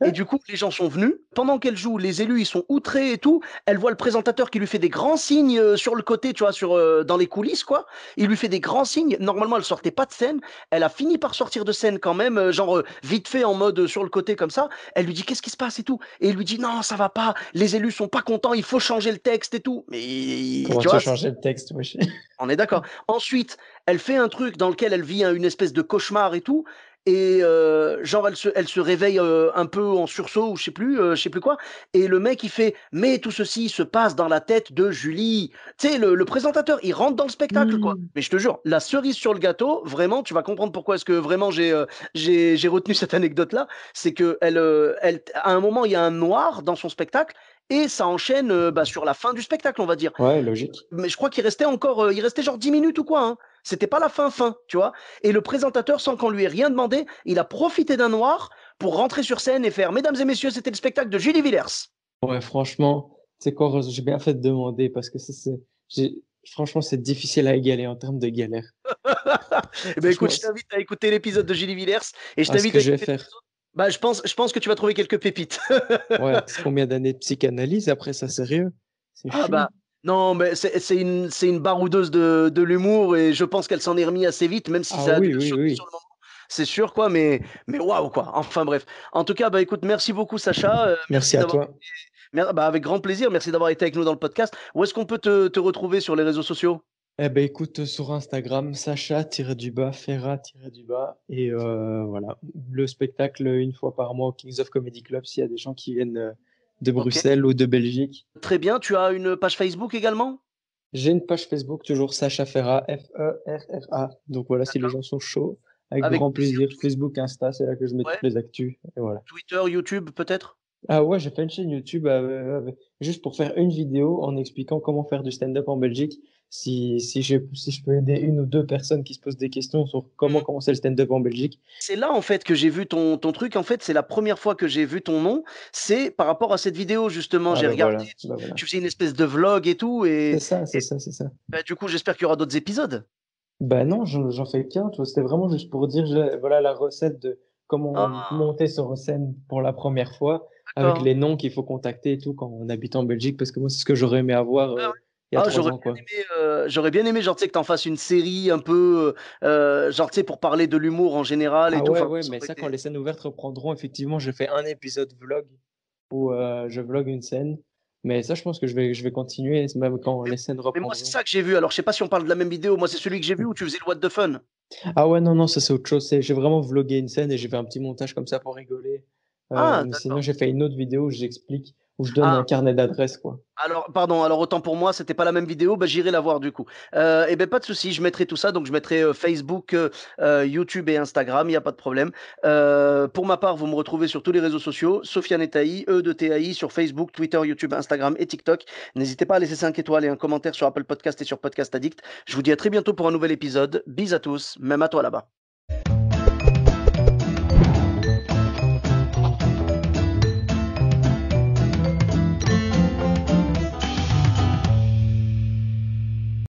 Et du coup, les gens sont venus. Pendant qu'elle joue, les élus, ils sont outrés et tout. Elle voit le présentateur qui lui fait des grands signes sur le côté, tu vois, dans les coulisses, quoi. Il lui fait des grands signes. Normalement, elle sortait pas de scène. Elle a fini par sortir de scène quand même, genre vite fait en mode sur le côté comme ça. Elle lui dit qu'est-ce qui se passe et tout. Et il lui dit non, ça va pas. Les élus sont pas contents. Il faut changer le texte et tout. Mais Comment tu tu as vois, changé le texte, wesh? on est d'accord. Ensuite, elle fait un truc dans lequel elle vit une espèce de cauchemar et tout. Et genre, elle se réveille un peu en sursaut ou je sais plus quoi. Et le mec, il fait, mais tout ceci se passe dans la tête de Julie. Tu sais, le présentateur, il rentre dans le spectacle, quoi. Hmm. Mais je te jure, la cerise sur le gâteau, vraiment, tu vas comprendre pourquoi est-ce que vraiment j'ai retenu cette anecdote-là. C'est que à un moment, il y a un noir dans son spectacle et ça enchaîne bah, sur la fin du spectacle, on va dire. Ouais, logique. Mais je crois qu'il restait encore, il restait genre 10 minutes ou quoi, hein. C'était pas la fin, tu vois. Et le présentateur, sans qu'on lui ait rien demandé, il a profité d'un noir pour rentrer sur scène et faire Mesdames et messieurs, c'était le spectacle de Julie Villers. Ouais, franchement, c'est quoi, j'ai bien fait de demander parce que franchement, c'est difficile à égaler en termes de galère. Eh ben écoute, Franchement, je t'invite à écouter l'épisode de Julie Villers et je ce t'invite que à je vais écouter faire. bah, je pense que tu vas trouver quelques pépites. Ouais, c'est combien d'années de psychanalyse après ça, sérieux? C'est Ah chaud. bah, non, mais c'est une baroudeuse de l'humour et je pense qu'elle s'en est remis assez vite, même si Ah ça a dû oui, le oui, choquer sur oui. le moment. C'est sûr, quoi, mais waouh, quoi. Enfin, bref. En tout cas, bah, écoute, merci beaucoup, Sacha. Merci à toi. Bah, avec grand plaisir. Merci d'avoir été avec nous dans le podcast. Où est-ce qu'on peut te retrouver sur les réseaux sociaux? Eh ben écoute, sur Instagram, Sacha-du-bas, Ferrat-du-bas, et voilà. Le spectacle une fois par mois au Kings of Comedy Club s'il y a des gens qui viennent de Ok. Bruxelles ou de Belgique. Très bien. Tu as une page Facebook également? J'ai une page Facebook, toujours Sacha Ferrat, Ferra. Donc voilà, si les D'accord. gens sont chauds, avec Avec grand plaisir. plaisir. Facebook, Insta, c'est là que je mets Ouais. toutes les actus. Et voilà. Twitter, YouTube, peut-être? Ah ouais, j'ai fait une chaîne YouTube juste pour faire une vidéo en expliquant comment faire du stand-up en Belgique. Si je peux aider une ou deux personnes qui se posent des questions sur comment commencer le stand-up en Belgique. C'est là, en fait, que j'ai vu ton truc. En fait, c'est la première fois que j'ai vu ton nom. C'est par rapport à cette vidéo, justement. Ah J'ai bah regardé, voilà, bah voilà. tu faisais une espèce de vlog et tout. C'est ça, c'est Et ça, c'est ça. bah, du coup, j'espère qu'il y aura d'autres épisodes. Bah non, j'en fais qu'un, tu vois. C'était vraiment juste pour dire, voilà la recette de comment Ah, monter sur scène pour la première fois, avec d'accord. les noms qu'il faut contacter et tout quand on habite en Belgique, parce que moi, c'est ce que j'aurais aimé avoir Ah, ouais. il y a Ah, 3 ans, quoi. j'aurais bien aimé, genre, tu sais, que t'en fasses une série un peu, genre, tu sais, pour parler de l'humour en général et Ah tout. ouais, Enfin, ouais, ça mais aurait ça, quand été. les scènes ouvertes reprendront, effectivement, je fais un épisode vlog où je vlog une scène. Mais ça, je pense que je vais continuer, même quand Mais, les scènes mais moi, c'est reprendront. ça que j'ai vu. Alors, je sais pas si on parle de la même vidéo. Moi, c'est celui que j'ai vu où tu faisais le What the Fun. Ah ouais, non, non, ça c'est autre chose. J'ai vraiment vlogué une scène et j'ai fait un petit montage comme ça pour rigoler. Ah, Mais sinon, d'accord. j'ai fait une autre vidéo où j'explique, où je donne un Ah, carnet d'adresses, quoi. alors, pardon, alors autant pour moi, c'était pas la même vidéo, bah, j'irai la voir du coup. Et ben pas de souci, je mettrai tout ça, donc je mettrai Facebook, YouTube et Instagram, il y a pas de problème. Pour ma part, vous me retrouvez sur tous les réseaux sociaux, Sofiane Etaï, E de TAI, sur Facebook, Twitter, YouTube, Instagram et TikTok. N'hésitez pas à laisser 5 étoiles et un commentaire sur Apple Podcast et sur Podcast Addict. Je vous dis à très bientôt pour un nouvel épisode. Bis à tous, même à toi là-bas.